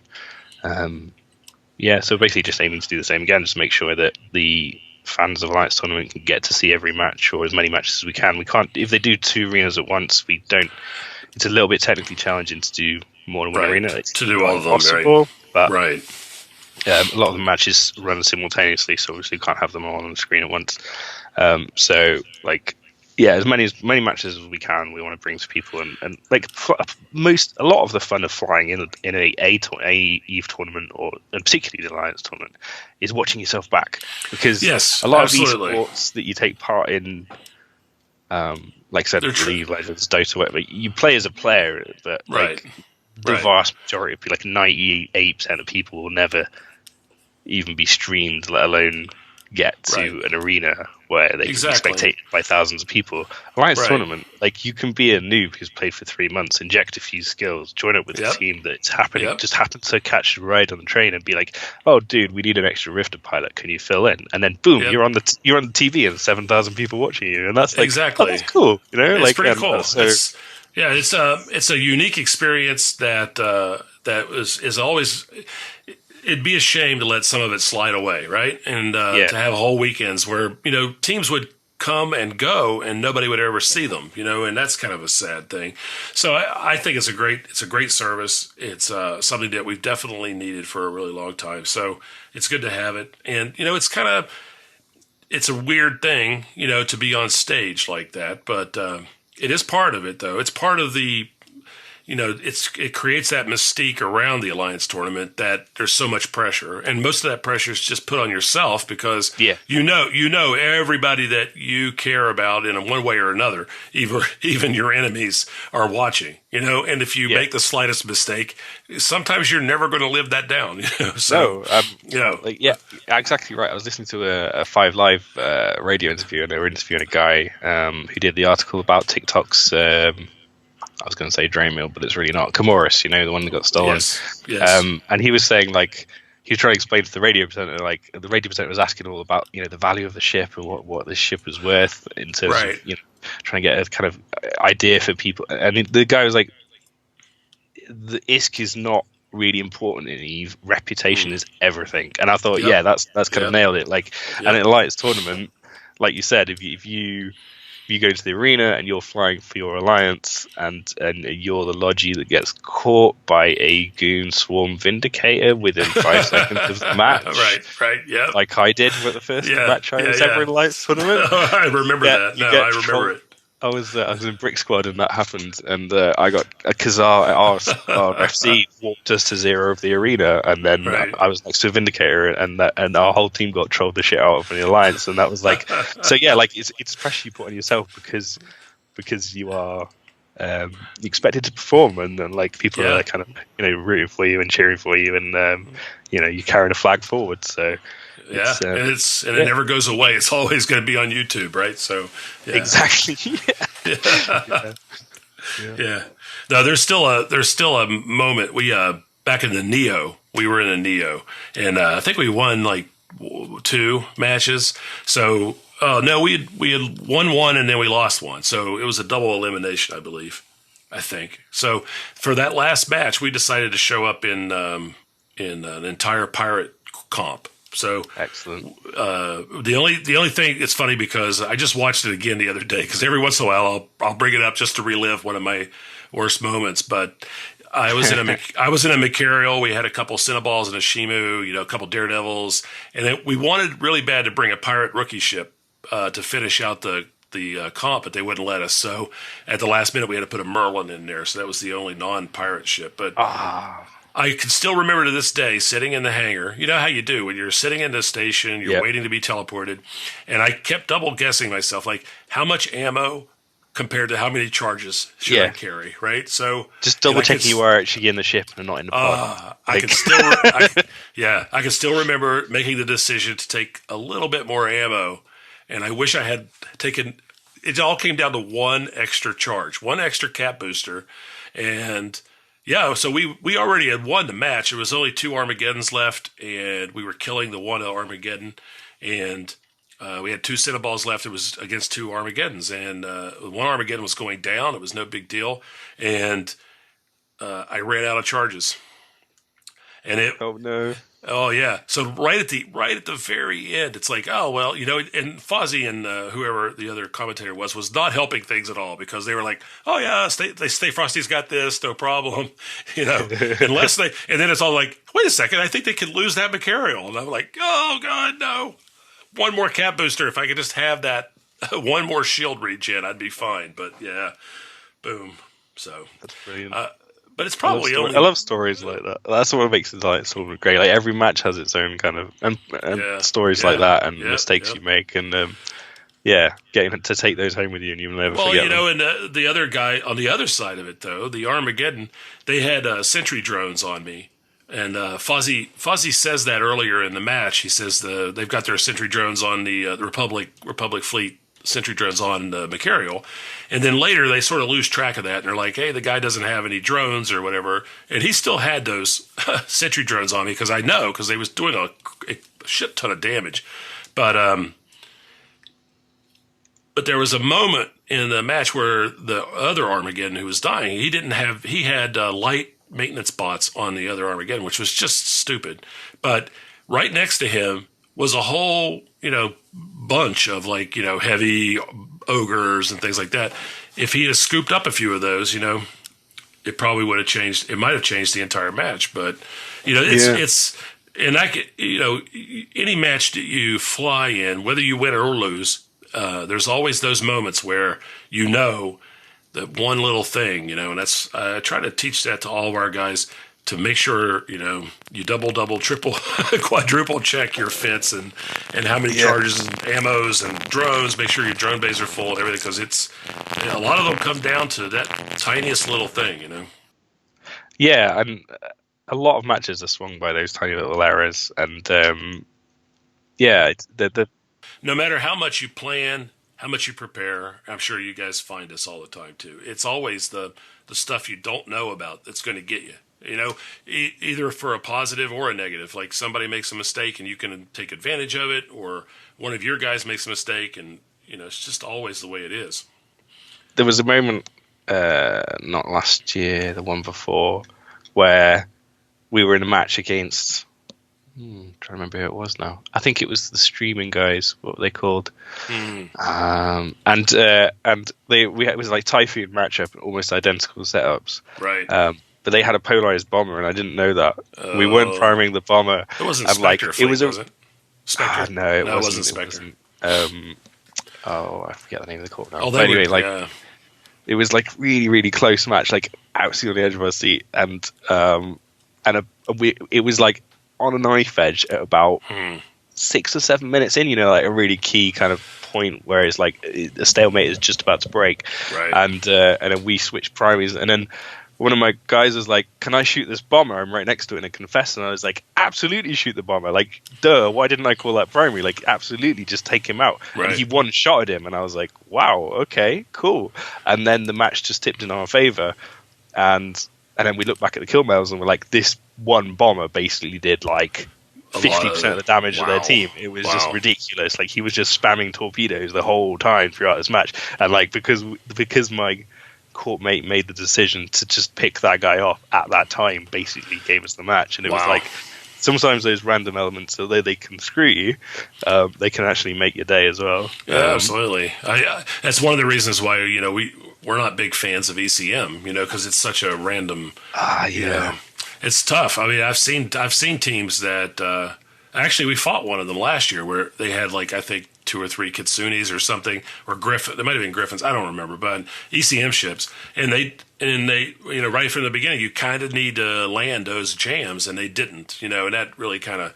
So basically, just aiming to do the same again, just make sure that the fans of Alliance Tournament can get to see every match or as many matches as we can. We can't, if they do 2 arenas at once, we don't. It's a little bit technically challenging to do more than one arena. It's to do all of them, possible, but right. A lot of the matches run simultaneously, so obviously you can't have them all on the screen at once. As many matches as we can, we want to bring to people, and a lot of the fun of flying in a EVE tournament, and particularly the Alliance tournament, is watching yourself back, because a lot of these sports that you take part in, like I said, League of Legends, Dota, whatever, you play as a player, but the vast majority, like 98% of people, will never even be streamed, let alone get to an arena where they can be spectated by thousands of people. Alliance Tournament, you can be a noob who's played for 3 months, inject a few skills, join up with a team that's happening, just happen to catch a ride on the train and be like, oh dude, we need an extra Rifter pilot, can you fill in? And then boom, you're on the TV and 7,000 people watching you, and that's that's cool, It's pretty cool. It's a unique experience that is always. It'd be a shame to let some of it slide away, right? And to have whole weekends where teams would come and go and nobody would ever see them, and that's kind of a sad thing. So I think it's a great service. It's something that we've definitely needed for a really long time. So it's good to have it, and it's a weird thing, to be on stage like that, but it is part of it, though. It's part of the. It creates that mystique around the Alliance tournament that there's so much pressure, and most of that pressure is just put on yourself because everybody that you care about in one way or another, even your enemies are watching. And if you make the slightest mistake, sometimes you're never going to live that down. Exactly right. I was listening to a 5 Live radio interview, and they were interviewing a guy who did the article about TikTok's. I was going to say drain meal, but it's really not. Kamoris, the one that got stolen. Yes. And he was saying, he was trying to explain to the radio presenter, the radio presenter was asking all about, the value of the ship and what this ship was worth in terms of, trying to get a kind of idea for people. And the guy was like, the ISK is not really important in EVE. Reputation is everything. And I thought, that's kind of nailed it. And in Alliance tournament, like you said, if you go to the arena and you're flying for your Alliance and you're the Logi that gets caught by a goon swarm Vindicator within 5 seconds of the match. Like I did with the first match I was ever in Alliance tournament. I remember that. No, I remember it. I was in Brick Squad and that happened, and I got a Kazar our FC walked us to 0 of the arena, and then I was next to a Vindicator, and our whole team got trolled the shit out of in the Alliance, and that was it's pressure you put on yourself because you are expected to perform, and people are kind of rooting for you and cheering for you, and you're carrying a flag forward, so. It never goes away. It's always going to be on YouTube, right? So exactly. No, there's still a moment. We back in the Neo, we were in a Neo, and I think we won 2 matches. So we had won 1 and then we lost 1. So it was a double elimination, I believe. I think so. For that last match, we decided to show up in an entire pirate comp. So excellent. The only thing, it's funny because I just watched it again the other day because every once in a while I'll bring it up just to relive one of my worst moments. But I was in a Macarial. We had a couple Cinnaballs and a Shimu, a couple Daredevils, and we wanted really bad to bring a pirate rookie ship to finish out the comp, but they wouldn't let us. So at the last minute, we had to put a Merlin in there. So that was the only non-pirate ship. But I can still remember to this day sitting in the hangar. You know how you do when you're sitting in the station, you're waiting to be teleported. And I kept double guessing myself, like how much ammo compared to how many charges should I carry, right? So just double checking you are actually in the ship and not in the pod. I can still remember making the decision to take a little bit more ammo. And I wish I had taken. It all came down to one extra charge, one extra cap booster, and so we already had won the match. There was only 2 Armageddons left, and we were killing the one Armageddon, and we had 2 Cinnaballs left. It was against 2 Armageddons, and one Armageddon was going down. It was no big deal, and I ran out of charges, and oh no. Oh yeah! So right at the very end, it's like, oh well, and Fozzie and whoever the other commentator was not helping things at all, because they were like, oh yeah, Stay Frosty's got this, no problem, unless they, and then it's all like, wait a second, I think they could lose that material, and I'm like, oh god, no, one more cap booster, if I could just have that one more shield regen, I'd be fine, but yeah, boom, so that's brilliant. But it's probably I love stories like that. That's what makes it like sort of great. Like every match has its own kind of and stories like that, and mistakes you make, and getting to take those home with you, and you'll never forget them. And the other guy on the other side of it, though, the Armageddon, they had sentry drones on me, and Fozzie says that earlier in the match. He says they've got their sentry drones on the Republic fleet. Sentry drones on Macarial, and then later they sort of lose track of that, and they're like, hey, the guy doesn't have any drones or whatever, and he still had those sentry drones on me, because I know, because they was doing a shit ton of damage, but there was a moment in the match where the other Armageddon who was dying, he had light maintenance bots on the other Armageddon, which was just stupid, but right next to him was a whole, bunch of heavy ogres and things like that. If he had scooped up a few of those, it probably would have changed. It might have changed the entire match, but it's and any match that you fly in, whether you win or lose, there's always those moments where that one little thing, and that's I try to teach that to all of our guys, to make sure, you double, triple, quadruple check your fits and how many charges and ammos and drones, make sure your drone bays are full and everything, because a lot of them come down to that tiniest little thing, Yeah, and a lot of matches are swung by those tiny little errors, and no matter how much you plan, how much you prepare, I'm sure you guys find this all the time too. It's always the stuff you don't know about that's going to get you. Either for a positive or a negative. Like somebody makes a mistake and you can take advantage of it, or one of your guys makes a mistake, and it's just always the way it is. There was a moment, not last year, the one before, where we were in a match against. I'm trying to remember who it was now. I think it was the streaming guys. What were they called? It was like Typhoon matchup, almost identical setups. Right. But they had a polarized bomber, and I didn't know that. We weren't priming the bomber. It wasn't Spectre. Was it? Spectre? No, it wasn't Spectre. I forget the name of the court now. Oh, but anyway, it was like really, really close match, like absolutely on the edge of our seat, and it was like on a knife edge at about 6 or 7 minutes in. Like a really key kind of point where it's like the stalemate is just about to break, right? And then we switched primaries, and then one of my guys was like, can I shoot this bomber? I'm right next to it and confess. And I was like, absolutely shoot the bomber. Like, duh, why didn't I call that primary? Like, absolutely, just take him out. Right. And he one-shotted him. And I was like, wow, okay, cool. And then the match just tipped in our favor. And then we looked back at the kill mails and we're like, this one bomber basically did like 50% of the damage of their team. It was just ridiculous. Like, he was just spamming torpedoes the whole time throughout this match. And like, because my court mate made the decision to just pick that guy off at that time, basically gave us the match. And it was like, sometimes those random elements, although they can screw you, they can actually make your day as well. Yeah, absolutely. That's one of the reasons why we're not big fans of ECM, because it's such a random. It's tough. I mean, I've seen teams that actually we fought one of them last year where they had like I think 2 or 3 Kitsunes or something, or Griffin. They might have been Griffins. I don't remember, but ECM ships, and they right from the beginning, you kind of need to land those jams, and they didn't, and that really kind of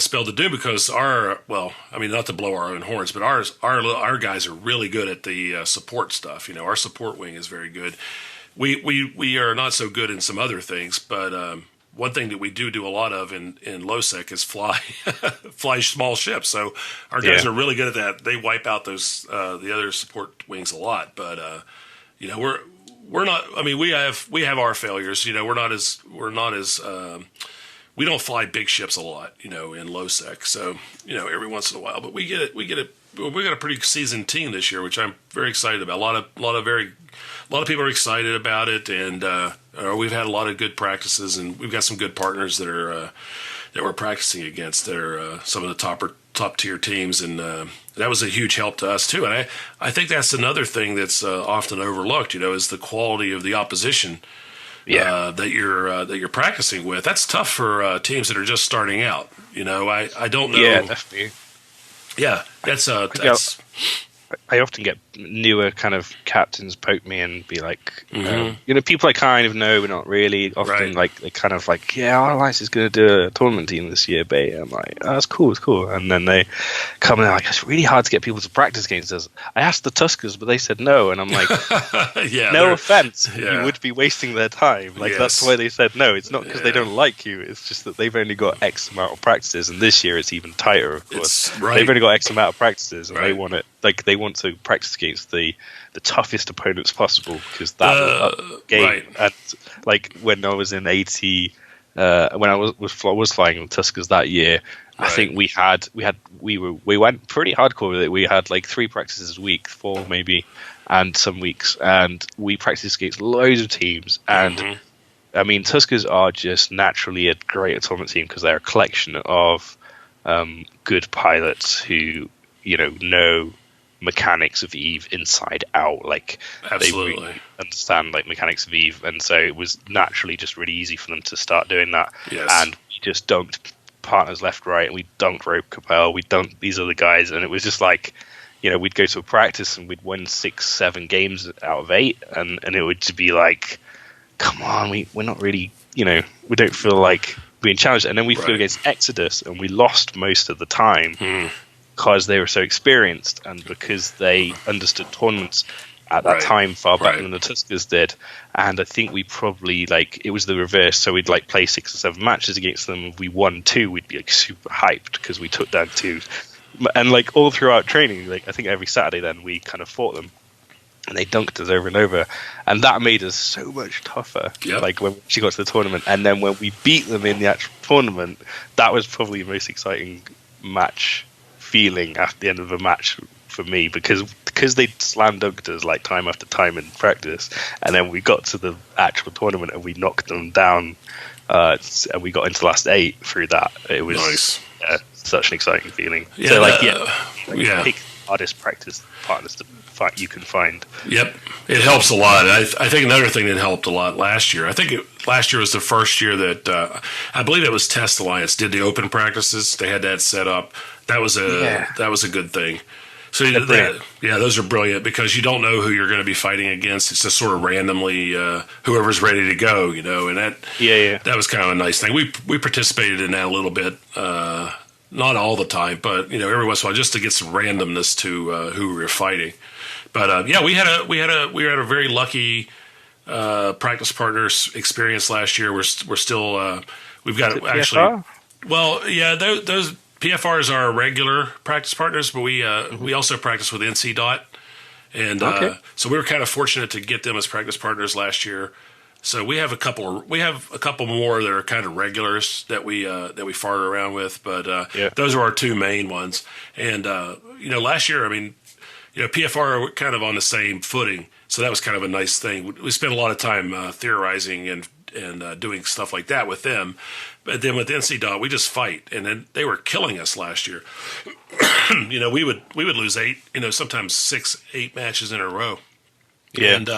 spelled the doom, because not to blow our own horns, but our guys are really good at the support stuff. Our support wing is very good. We are not so good in some other things, but one thing that we do a lot of in low-sec is fly small ships. So our guys are really good at that. They wipe out those the other support wings a lot. But we're not. I mean, we have our failures. We're not as we don't fly big ships a lot. In low-sec. So every once in a while, but we get it. We got a pretty seasoned team this year, which I'm very excited about. A lot of people are excited about it, and we've had a lot of good practices, and we've got some good partners that are that we're practicing against. That are some of the top tier teams, and that was a huge help to us too. And I think that's another thing that's often overlooked. Is the quality of the opposition that you're practicing with. That's tough for teams that are just starting out. I don't know. Yeah, definitely. Yeah, that's. I often get newer kind of captains poke me and be like, people I kind of know but not really. Often they kind of like, yeah, our alliance is going to do a tournament team this year, Bei. I'm like, oh, that's cool, it's cool. And then they come and they're like, it's really hard to get people to practice against us. I asked the Tuskers, but they said no. And I'm like, no offense, you would be wasting their time. That's why they said no. It's not because they don't like you. It's just that they've only got X amount of practices, and this year it's even tighter. Of course, they've only got X amount of practices, and they want it. They want to practice against the toughest opponents possible, because that was game. Right. And when I was in AT, when I was flying with Tuskers that year, I think we went pretty hardcore with it. We had 3 practices a week, 4 maybe, and some weeks, and we practiced against loads of teams. And I mean, Tuskers are just naturally a great tournament team because they're a collection of good pilots who know mechanics of Eve inside out. Absolutely. They really understand mechanics of Eve, and so it was naturally just really easy for them to start doing that. Yes. And we just dunked partners left, right, and we dunked Rope Capel, we dunked these other guys, and it was just we'd go to a practice and we'd win 6-7 games out of 8, and it would just be like, come on, we're not really, we don't feel like being challenged. And then we flew against Exodus and we lost most of the time because they were so experienced, and because they understood tournaments at that time far better than the Tuskers did. And I think we probably it was the reverse. So we'd play 6 or 7 matches against them. If we won 2, we'd be super hyped because we took down 2. And all throughout training, I think every Saturday then we kind of fought them, and they dunked us over and over, and that made us so much tougher. Yep. When she got to the tournament, and then when we beat them in the actual tournament, that was probably the most exciting match feeling at the end of a match for me, because they slam dunked us time after time in practice, and then we got to the actual tournament and we knocked them down, and we got into the last 8 through that. It was nice. Such an exciting feeling. Yeah, so pick the hardest practice partners you can find. Yep, it helps a lot. I think another thing that helped a lot last year, last year was the first year that I believe it was Test Alliance did the open practices. They had that set up. That was a good thing. So those are brilliant, because you don't know who you're going to be fighting against. It's just sort of randomly whoever's ready to go, and that was kind of a nice thing. We participated in that a little bit, not all the time, but every once in a while, just to get some randomness to who we were fighting. But we had a very lucky practice partners experience last year. We're still we've got actually. PFR? Well, yeah, those PFRs are regular practice partners, but we also practice with NC Dot, and so we were kind of fortunate to get them as practice partners last year. So we have a couple more that are kind of regulars that we fart around with, but those are our 2 main ones. And last year, PFR were kind of on the same footing, so that was kind of a nice thing. We spent a lot of time theorizing and doing stuff like that with them. But then with NC Dot, we just fight, and then they were killing us last year. We would lose 8, sometimes 6, 8 matches in a row. Yeah. And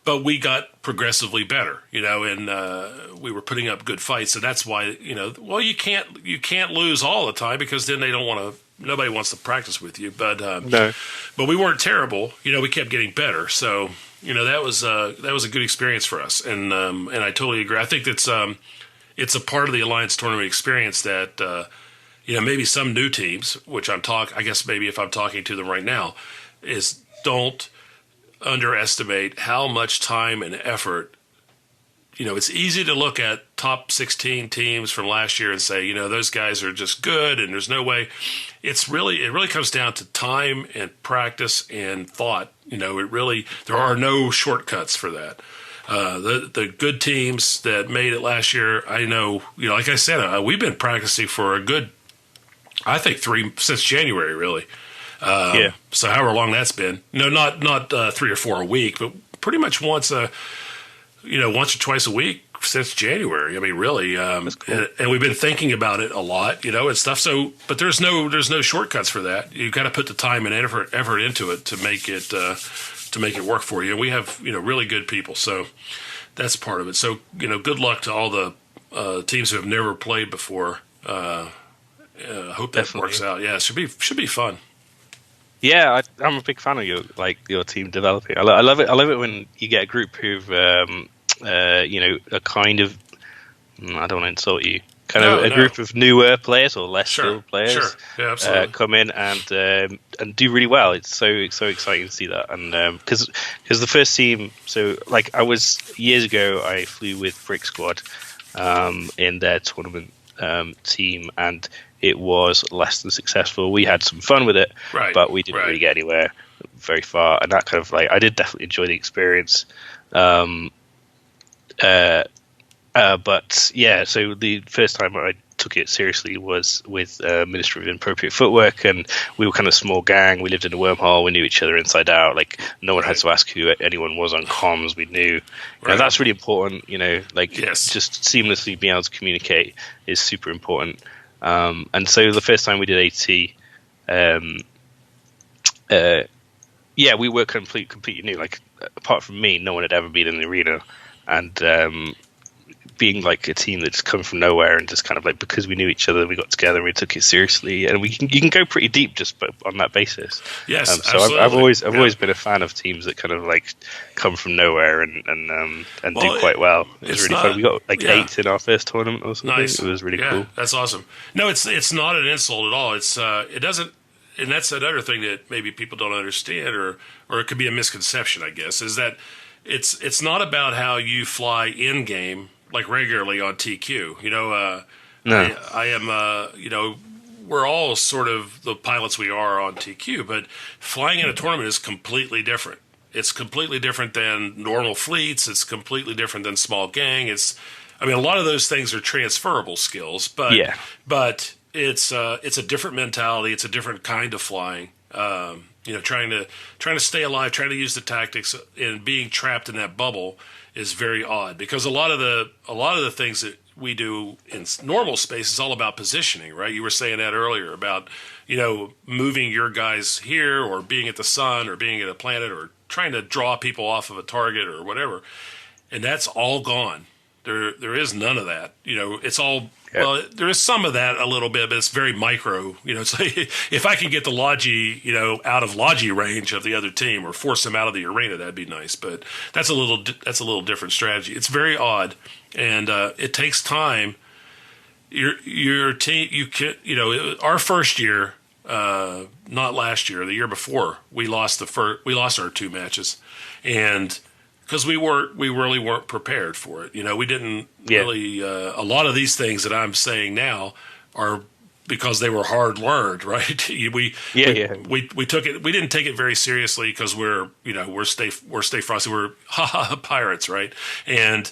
but we got progressively better, and we were putting up good fights. So that's why, you can't lose all the time, because then they don't want to nobody wants to practice with you. But No. but we weren't terrible. We kept getting better. So that was a good experience for us. And I totally agree. I think it's a part of the Alliance tournament experience that maybe some new teams, which I guess maybe if I'm talking to them right now, is don't underestimate how much time and effort. It's easy to look at top 16 teams from last year and say, those guys are just good and there's no way. It really comes down to time and practice and thought. There are no shortcuts for that. The good teams that made it last year, I know, like I said, we've been practicing for a good, I think since January, really. So however long that's been. Not 3 or 4 a week, but pretty much once or twice a week since January. I mean, really. Cool. And we've been thinking about it a lot, and stuff. So, but there's no shortcuts for that. You've got to put the time and effort into it to make it work for you. And we have, really good people. So that's part of it. So, good luck to all the teams who have never played before. Hope that works out. Yeah, it should be fun. Yeah, I'm a big fan of your team developing. I love it. I love it when you get a group who've, a kind of, I don't want to insult you, group of newer players or less skilled players, yeah, absolutely. Come in and do really well. It's so exciting to see that, and because the first team. So years ago, I flew with Brick Squad in their tournament team, and it was less than successful. We had some fun with it, but we didn't really get anywhere very far. And that kind of I did definitely enjoy the experience. But yeah, so the first time I took it seriously was with Ministry of Inappropriate Footwork, and we were kind of a small gang. We lived in a wormhole. We knew each other inside out. No one had to ask who anyone was on comms. We knew. That's really important. Just seamlessly being able to communicate is super important. And so the first time we did AT, we were completely new. Apart from me, no one had ever been in the arena, and being a team that's come from nowhere and just kind of because we knew each other, we got together and we took it seriously, and you can go pretty deep just on that basis. Yes, so I've always been a fan of teams that kind of come from nowhere and do quite well. It was really fun. We got 8th in our first tournament or something. Nice. It was really cool. That's awesome. No, it's not an insult at all. It's it doesn't, and that's another thing that maybe people don't understand, or it could be a misconception, I guess, is that it's not about how you fly in game regularly on TQ. No. I am, we're all sort of the pilots we are on TQ, but flying in a tournament is completely different. It's completely different than normal fleets. It's completely different than small gang. A lot of those things are transferable skills, but it's a different mentality. It's a different kind of flying. Trying to stay alive, trying to use the tactics, and being trapped in that bubble is very odd, because a lot of the things that we do in normal space is all about positioning, right? You were saying that earlier about moving your guys here, or being at the sun, or being at a planet, or trying to draw people off of a target or whatever, and that's all gone. There is none of that. It's all. Well, there is some of that a little bit, but it's very micro. It's if I can get the Logi, out of Logi range of the other team, or force them out of the arena, that'd be nice. But that's a little different strategy. It's very odd, and it takes time. Your team, our first year, not last year, the year before, we lost our 2 matches, and because we really weren't prepared for it. We didn't really. A lot of these things that I'm saying now are because they were hard learned, right? We took it. We didn't take it very seriously because we're Stay Frosty. We're pirates, right? And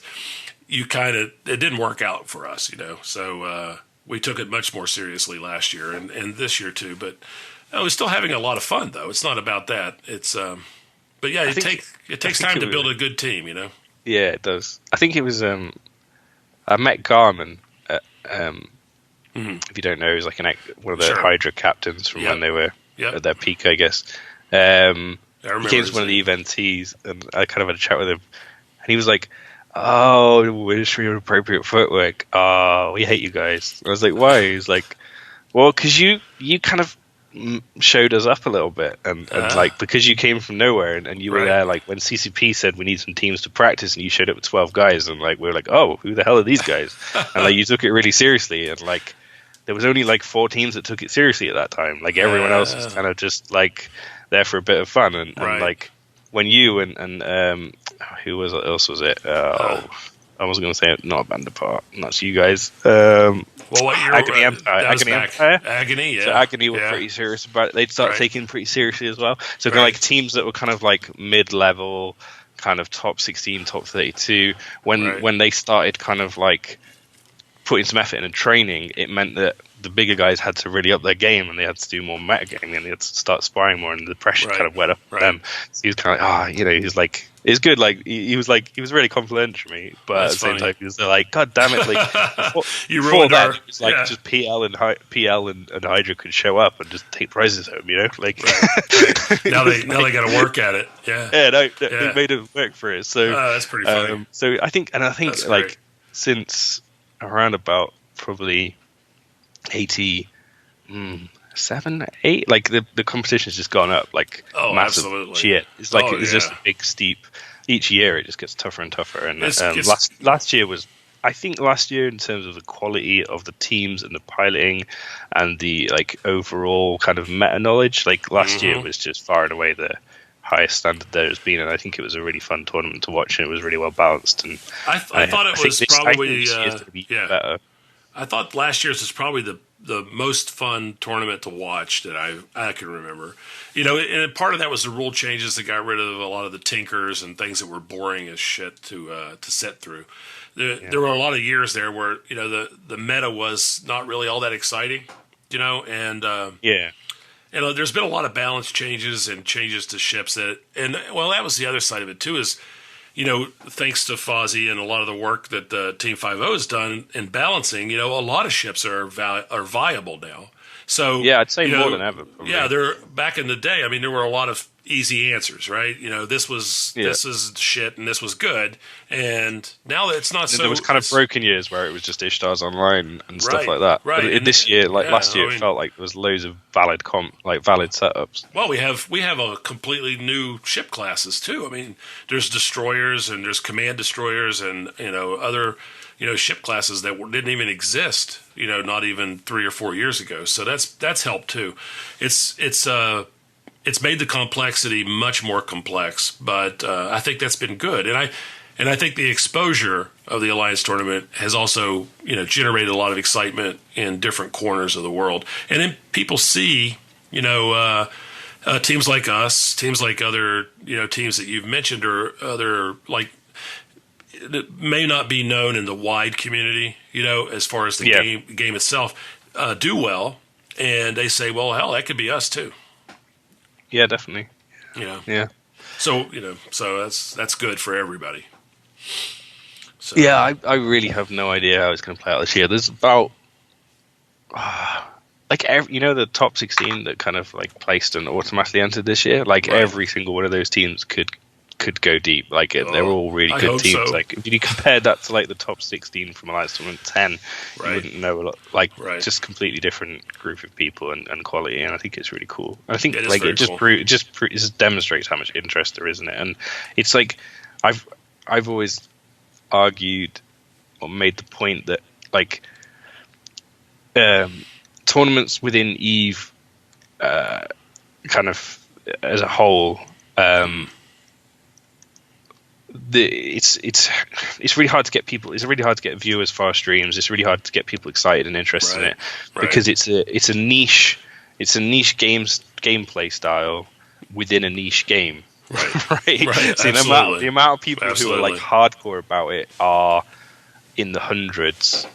it didn't work out for us, So we took it much more seriously last year and this year too. But we're still having a lot of fun, though. It's not about that. It's. But yeah, it takes time to build a good team, Yeah, it does. I think it was. I met Garmin. If you don't know, he's one of the Hydra captains from when they were at their peak, I guess. He came to one of the eventees, and I kind of had a chat with him, and he was like, "Oh, Ministry of Appropriate Footwork. Oh, we hate you guys." I was like, "Why?" He's like, "Well, because you kind of showed us up a little bit, and like because you came from nowhere and you were there, like when CCP said we need some teams to practice, and you showed up with 12 guys, and like we were like, oh, who the hell are these guys? And like you took it really seriously, and like there was only like 4 teams that took it seriously at that time. Like everyone else was kind of just like there for a bit of fun, and like when you and who was it, else was it? I was going to say it, not Band Apart, not you guys. Well, what year? Agony Empire. Agony, yeah. So Agony were pretty serious about it. They'd start taking pretty seriously as well. So kind of like teams that were kind of like mid-level, kind of top 16, top 32. When they started kind of like putting some effort in and training, it meant that the bigger guys had to really up their game, and they had to do more metagaming, and they had to start sparring more, and the pressure kind of went up them. So he was kind of like, he's like, it's good. Like he was really complimentary to me, but at the same time he was like, God damn it! Like you ruined that, it was like just PL and Hydra could show up and just take prizes home, like now they got to work at it. They made it work for it. So that's pretty funny. So I think that's like great. Since around about probably 87, 8, like the competition's just gone up like massive shit. It's like it's just a big steep. Each year it just gets tougher and tougher. And last year was, I think last year in terms of the quality of the teams and the piloting and the like overall kind of meta knowledge, like last year was just far and away the highest standard there has been, and I think it was a really fun tournament to watch, and it was really well balanced. And I thought it was probably better. I thought last year's was probably the most fun tournament to watch that I can remember. And part of that was the rule changes that got rid of a lot of the tinkers and things that were boring as shit to sit through. There were a lot of years there where the meta was not really all that exciting, and there's been a lot of balance changes and changes to ships that that was the other side of it too is. Thanks to Fozzie and a lot of the work that Team 5.0 has done in balancing, a lot of ships are viable now. So I'd say more than ever. Probably. Yeah, they're back in the day. I mean, there were a lot of easy answers, right? This is shit and this was good, and now it's not. So there was kind of broken years where it was just Ishtar's Online and stuff like that. Right. But this year, last year, it felt like there was loads of valid setups. Well, we have a completely new ship classes too. I mean, there's destroyers and there's command destroyers and other ship classes that didn't even exist. Not even 3 or 4 years ago. So that's helped too. It's made the complexity much more complex, but I think that's been good. And I think the exposure of the Alliance tournament has also, generated a lot of excitement in different corners of the world. And then people see, teams like us, teams like other, teams that you've mentioned or other like that may not be known in the wide community, as far as the game itself, do well. And they say, well, hell, that could be us too. Yeah, definitely. Yeah. So so that's good for everybody. So, I really have no idea how it's going to play out this year. There's about the top 16 that kind of like placed and automatically entered this year. Like every single one of those teams could go deep. Like they're all really good teams. So. Like if you compare that to like the top 16 from Alliance Tournament 10, you wouldn't know a lot. Like just completely different group of people and quality. And I think it's really cool. I think it just demonstrates how much interest there is in it. And it's like I've always argued or made the point that like tournaments within EVE kind of as a whole. It's really hard to get people. It's really hard to get viewers for our streams. It's really hard to get people excited and interested in it because it's a niche. It's a niche gameplay style within a niche game. Right. So the amount of people who are like hardcore about it are in the hundreds,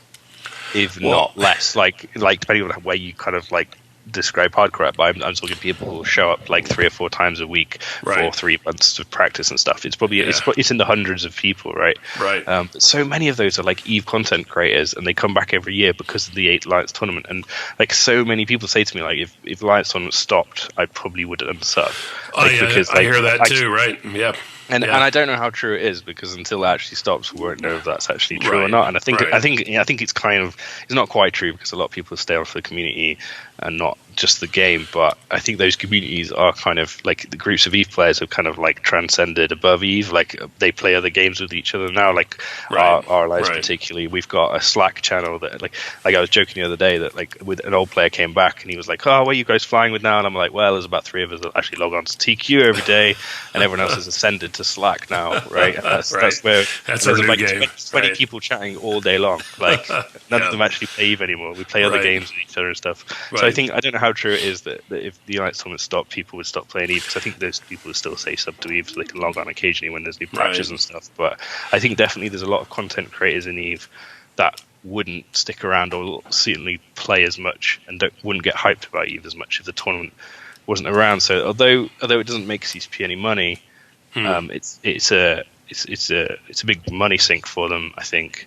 if not less. Like depending on where you kind of like describe hardcore at, but I'm talking people who will show up like 3 or 4 times a week for 3 months of practice and stuff. It's probably it's in the hundreds of people, right? But so many of those are like EVE content creators, and they come back every year because of the 8 Alliance tournament. And like so many people say to me, like if Alliance tournament stopped, I probably would unsub. Oh, like, yeah, because I hear that too, right? Yeah. And Yeah. and I don't know how true it is, because until it actually stops, we won't know if that's actually true or Right, not. And I think right. I think it's kind of, it's not quite true, because a lot of people stay on for the community and not just the game. But I think those communities are kind of like, the groups of EVE players have kind of like transcended above EVE. Like, they play other games with each other now. Like Right, our lives, right. particularly, we've got a Slack channel that like I was joking the other day that like, with an old player came back and he was like, "Oh, where are you guys flying with now?" And I'm like, "Well, there's about 3 of us that actually log on to TQ every day, and everyone else has ascended to Slack now." Right? And that's where That's there's our new like game. 20 Right. people chatting all day long. Like, none of them actually play EVE anymore. We play other Right. games with each other and stuff. Right. So I don't know how true it is that if the Alliance tournament stopped, people would stop playing EVE, because I think those people would still say sub to EVE, so they can log on occasionally when there's new patches Right. and stuff. But I think definitely there's a lot of content creators in EVE that wouldn't stick around or certainly play as much, and wouldn't get hyped about EVE as much if the tournament wasn't around. So although it doesn't make CCP any money, it's a big money sink for them, I think.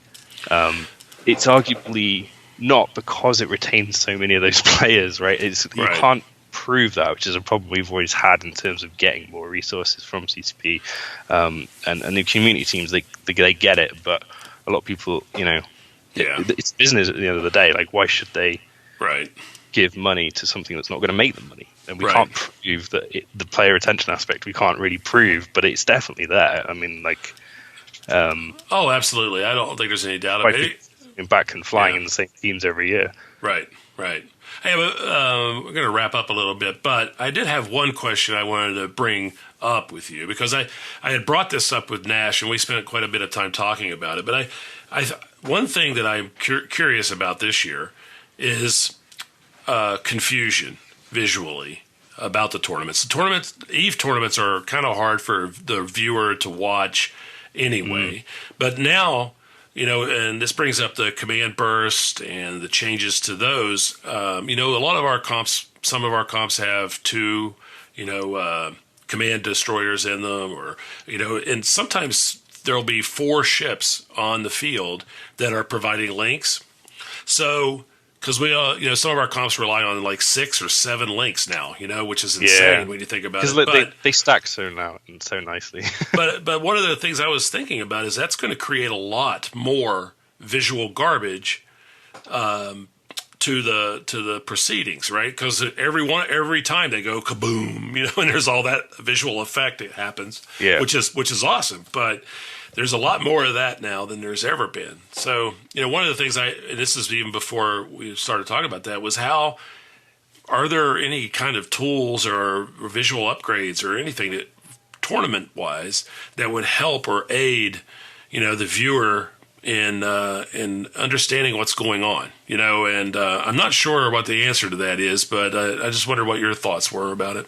It's arguably not because it retains so many of those players, right? You Right. can't prove that, which is a problem we've always had in terms of getting more resources from CCP. And the community teams, they get it, but a lot of people, Yeah. it's business at the end of the day. Like, why should they Right. give money to something that's not going to make them money? And we Right. can't prove that the player retention aspect, we can't really prove, but it's definitely there. I mean, like, Oh, absolutely. I don't think there's any doubt why about it. people back and flying Yeah. in the same teams every year. Right, right. Hey, we're going to wrap up a little bit, but I did have one question I wanted to bring up with you, because I had brought this up with Nash, and we spent quite a bit of time talking about it. But one thing that I'm curious about this year is confusion visually about the tournaments. EVE tournaments are kind of hard for the viewer to watch anyway, but now, and this brings up the command burst and the changes to those. A lot of our comps, some of our comps have 2, command destroyers in them, or, and sometimes there'll be 4 ships on the field that are providing links. So, because we, some of our comps rely on like 6 or 7 links now, which is insane when you think about it. Because they stack so nicely. but one of the things I was thinking about is that's going to create a lot more visual garbage to the proceedings, right? Because every time they go kaboom, and there's all that visual effect that happens, which is awesome. But there's a lot more of that now than there's ever been. So, one of the things and this is even before we started talking about that, was are there any kind of tools or visual upgrades or anything that tournament-wise that would help or aid, the viewer in understanding what's going on, and I'm not sure what the answer to that is, but I just wonder what your thoughts were about it.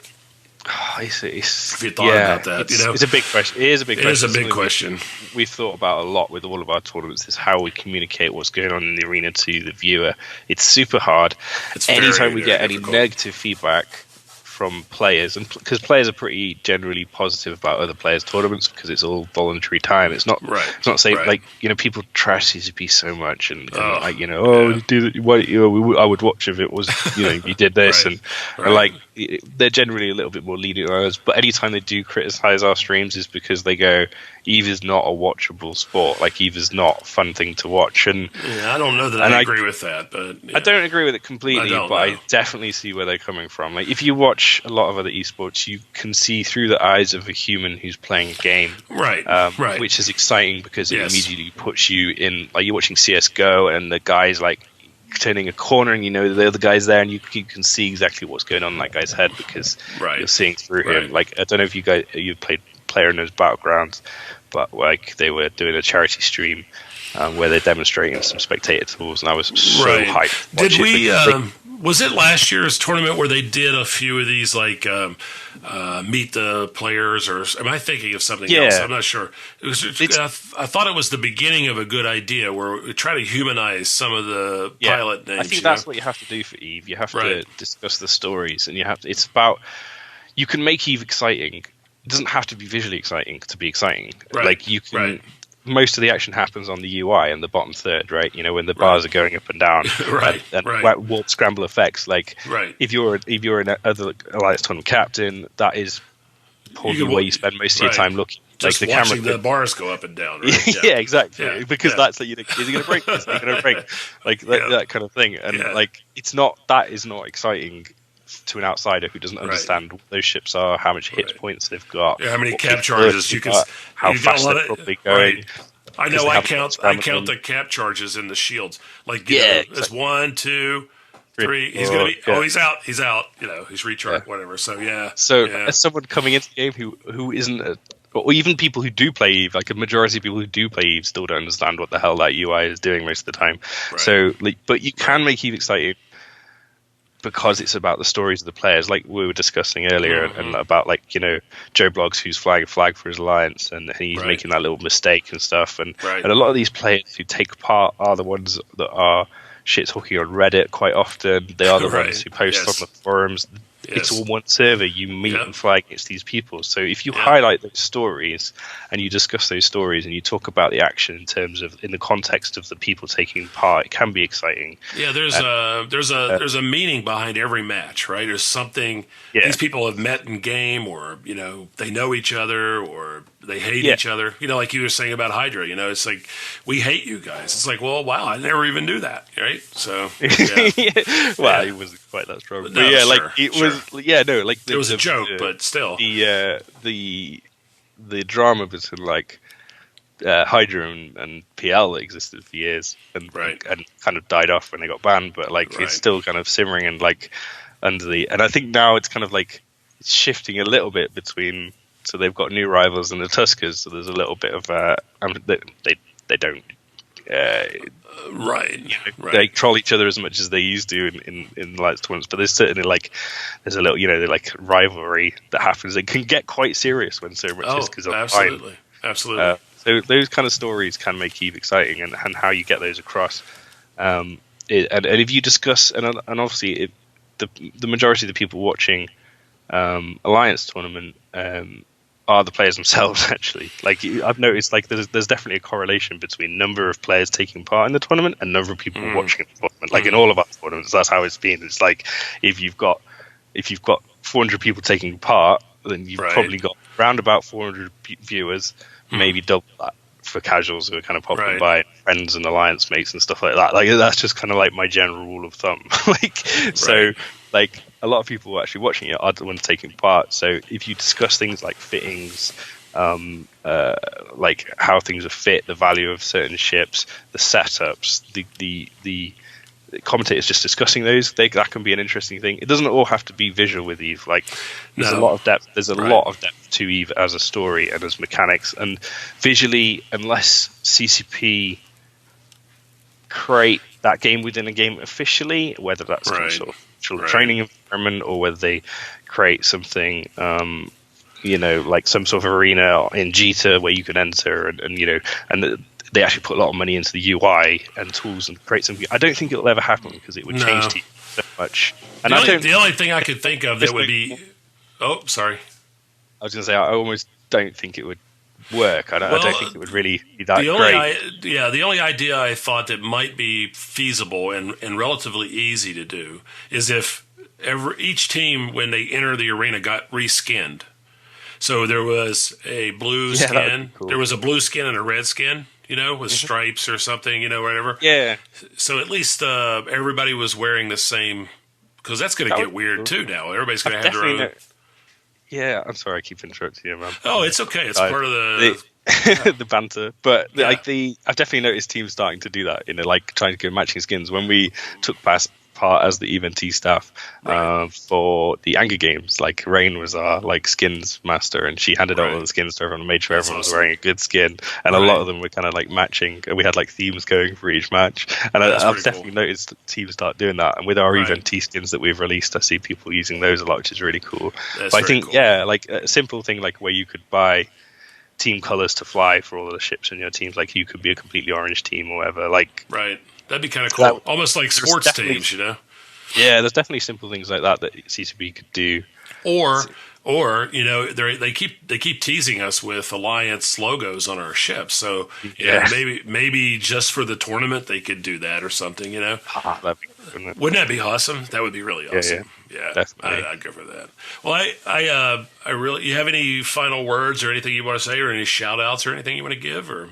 If you thought about that, it's a big question. It is a big question. It is a big question. We've thought about a lot with all of our tournaments, is how we communicate what's going on in the arena to the viewer. It's super hard. Anytime we get any negative feedback from players, and because players are pretty generally positive about other players' tournaments, because it's all voluntary time. It's not It's not saying like people trash CCP so much, and I would watch if it was you did this, and like they're generally a little bit more lenient on us. But anytime they do criticize our streams, is because they go, EVE is not a watchable sport. Like, EVE is not a fun thing to watch. And I don't know that I agree with that, but I don't agree with it completely. I definitely see where they're coming from. Like, if you watch a lot of other esports, you can see through the eyes of a human who's playing a game, right? Which is exciting, because it immediately puts you in. Like, you're watching CS:GO, and the guy's like turning a corner, and the other guy's there, and you can see exactly what's going on in that guy's head, because you're seeing through him. Like, I don't know if you've played PlayerUnknown's Battlegrounds, but like, they were doing a charity stream where they're demonstrating some spectator tools, and I was so hyped. Did we? Was it last year's tournament where they did a few of these, like meet the players, or am I thinking of something else? I'm not sure. I thought it was the beginning of a good idea where we try to humanize some of the pilot names. I think that's what you have to do for EVE. You have to discuss the stories, and it's about, you can make EVE exciting. It doesn't have to be visually exciting to be exciting. Like, you can. Most of the action happens on the UI and the bottom third, right? When the bars are going up and down, and warp scramble effects. Like, if you're an other Alliance tournament captain, that is probably where you spend most of your time looking. Just like the watching camera the bars go up and down. Right? Yeah, exactly. Yeah. Because that's like, is he going to break this? Is he going to break? Like that kind of thing. And like, that is not exciting to an outsider who doesn't understand what those ships are, how much hit points they've got, how many cap charges you can, how fast they're probably going. Right. I know. I count the cap charges in the shields. Like, it's 1, 2, 3. He's gonna be. Oh, he's out. He's out. He's recharged. Whatever. So as someone coming into the game who isn't, or even people who do play Eve, like a majority of people who do play Eve still don't understand what the hell that UI is doing most of the time. Right. So, but you can make Eve exciting because it's about the stories of the players, like we were discussing earlier, and about Joe Bloggs, who's flying a flag for his alliance, and he's making that little mistake and stuff, and a lot of these players who take part are the ones that are shit talking on Reddit quite often. They are the ones who post on the forums. It's all one server. You meet and fly against these people. So if you highlight those stories and you discuss those stories and you talk about the action in the context of the people taking part, it can be exciting. Yeah, there's a meaning behind every match, right? There's something these people have met in game, or they know each other, or they hate each other. Like you were saying about Hydra. It's like, we hate you guys. It's like, well, wow, I never even knew that, right? So well, he wasn't quite that strong, but it was. Yeah, no, like it was a joke, but still, the drama between Hydra and PL existed for years, and kind of died off when they got banned, but it's still kind of simmering and under the. And I think now it's kind of it's shifting a little bit between. So they've got new rivals in the Tuskers, so there's a little bit of they don't. They troll each other as much as they used to in lights tournaments, but there's certainly there's a little rivalry that happens. It can get quite serious when so much is because absolutely. So those kind of stories can make Eve exciting, and how you get those across. And if you discuss, and obviously the majority of the people watching Alliance tournament are the players themselves, actually. I've noticed there's definitely a correlation between number of players taking part in the tournament and number of people watching the tournament. In all of our tournaments, that's how it's been. It's if you've got 400 people taking part, then you've probably got around about 400 viewers, maybe double that for casuals who are kind of popping by, friends and alliance mates and stuff like that. That's just kind of my general rule of thumb. So a lot of people actually watching it are the ones taking part. So if you discuss things like fittings, how things are fit, the value of certain ships, the setups, the commentators just discussing those, that can be an interesting thing. It doesn't all have to be visual with Eve. There's a lot of depth. There's a lot of depth to Eve as a story and as mechanics. And visually, unless CCP create that game within a game officially, whether that's some sort of training environment or whether they create something, some sort of arena in Jita where you can enter and they actually put a lot of money into the UI and tools and create something. I don't think it'll ever happen because it would change teams so much. And the only thing I could think of that would be... Oh, sorry. I was going to say, I almost don't think it would work. I don't think it would really be that great. The only idea I thought that might be feasible and relatively easy to do is if each team, when they enter the arena, got reskinned. So there was a blue skin. Cool. There was a blue skin and a red skin, with stripes or something, whatever. Yeah. So at least everybody was wearing the same, because that's going to get weird too now. Everybody's going to have their own. Yeah, I'm sorry, I keep interrupting you, man. Oh, it's okay. It's part of the banter. But I've definitely noticed teams starting to do that, trying to go matching skins. When we took part as the EVNT staff for the Anger Games, Rain was our skins master, and she handed out all the skins to everyone and made sure everyone was wearing a good skin. And a lot of them were kind of matching. We had themes going for each match, and I've definitely noticed teams start doing that. And with our EVNT skins that we've released, I see people using those a lot, which is really cool. But I think cool. A simple thing where you could buy team colors to fly for all of the ships in your teams, you could be a completely orange team or whatever. That'd be kind of cool. Almost like sports teams, Yeah, there's definitely simple things like that CCP could do. Or they keep teasing us with Alliance logos on our ships. So maybe just for the tournament they could do that or something. That'd be good, wouldn't that be awesome? That would be really awesome. Yeah, definitely. I'd go for that. Well, I really. You have any final words or anything you want to say, or any shout outs or anything you want to give, or?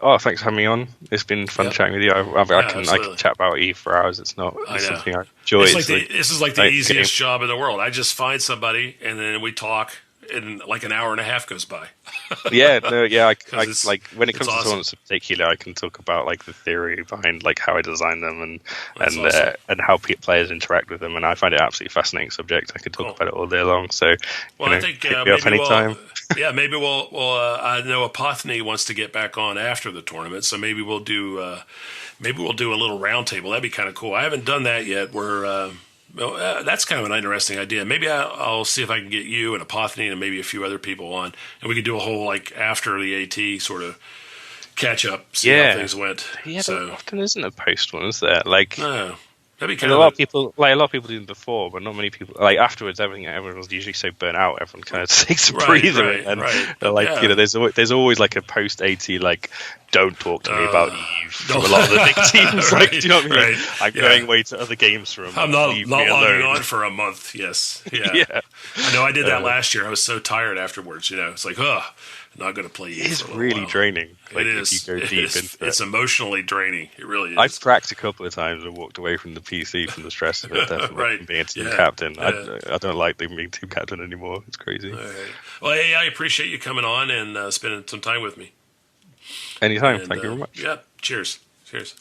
Oh, thanks for having me on. It's been fun chatting with you. I can chat about E for hours. It's something I enjoy. This is like the easiest job in the world. I just find somebody and then we talk, and like an hour and a half goes by. I like when it comes to tournaments in particular, I can talk about like the theory behind like how I design them and how players interact with them, and I find it an absolutely fascinating subject. I could talk about it all day long. So, I think maybe we'll. I know Apotheny wants to get back on after the tournament, so maybe we'll do a little roundtable. That'd be kind of cool. I haven't done that yet. That's kind of an interesting idea. Maybe I'll see if I can get you and Apotheny and maybe a few other people on, and we could do a whole like after the AT sort of catch up, see how things went. Yeah, so often isn't a post one, is there? Like, no. That'd be kind a lot of people do them before, but not many people. Like afterwards, everyone's usually so burnt out. Everyone kind of takes a breather, and there's always like a post AT like, don't talk to me about Eve from a lot of the big teams. Like, do you know what I mean? Right. I'm going away to other games from. I'm not logging on for a month. Yes, yeah. I know I did that last year. I was so tired afterwards. It's like, I'm not going to play Eve. It's really draining. Like, it is. If you go deep into it. It's emotionally draining. It really is. I've cracked a couple of times and walked away from the PC from the stress of it. Definitely from being team captain. I don't like being team captain anymore. It's crazy. All right. Well, hey, I appreciate you coming on and spending some time with me. Anytime. Thank you very much. Yeah. Cheers. Cheers.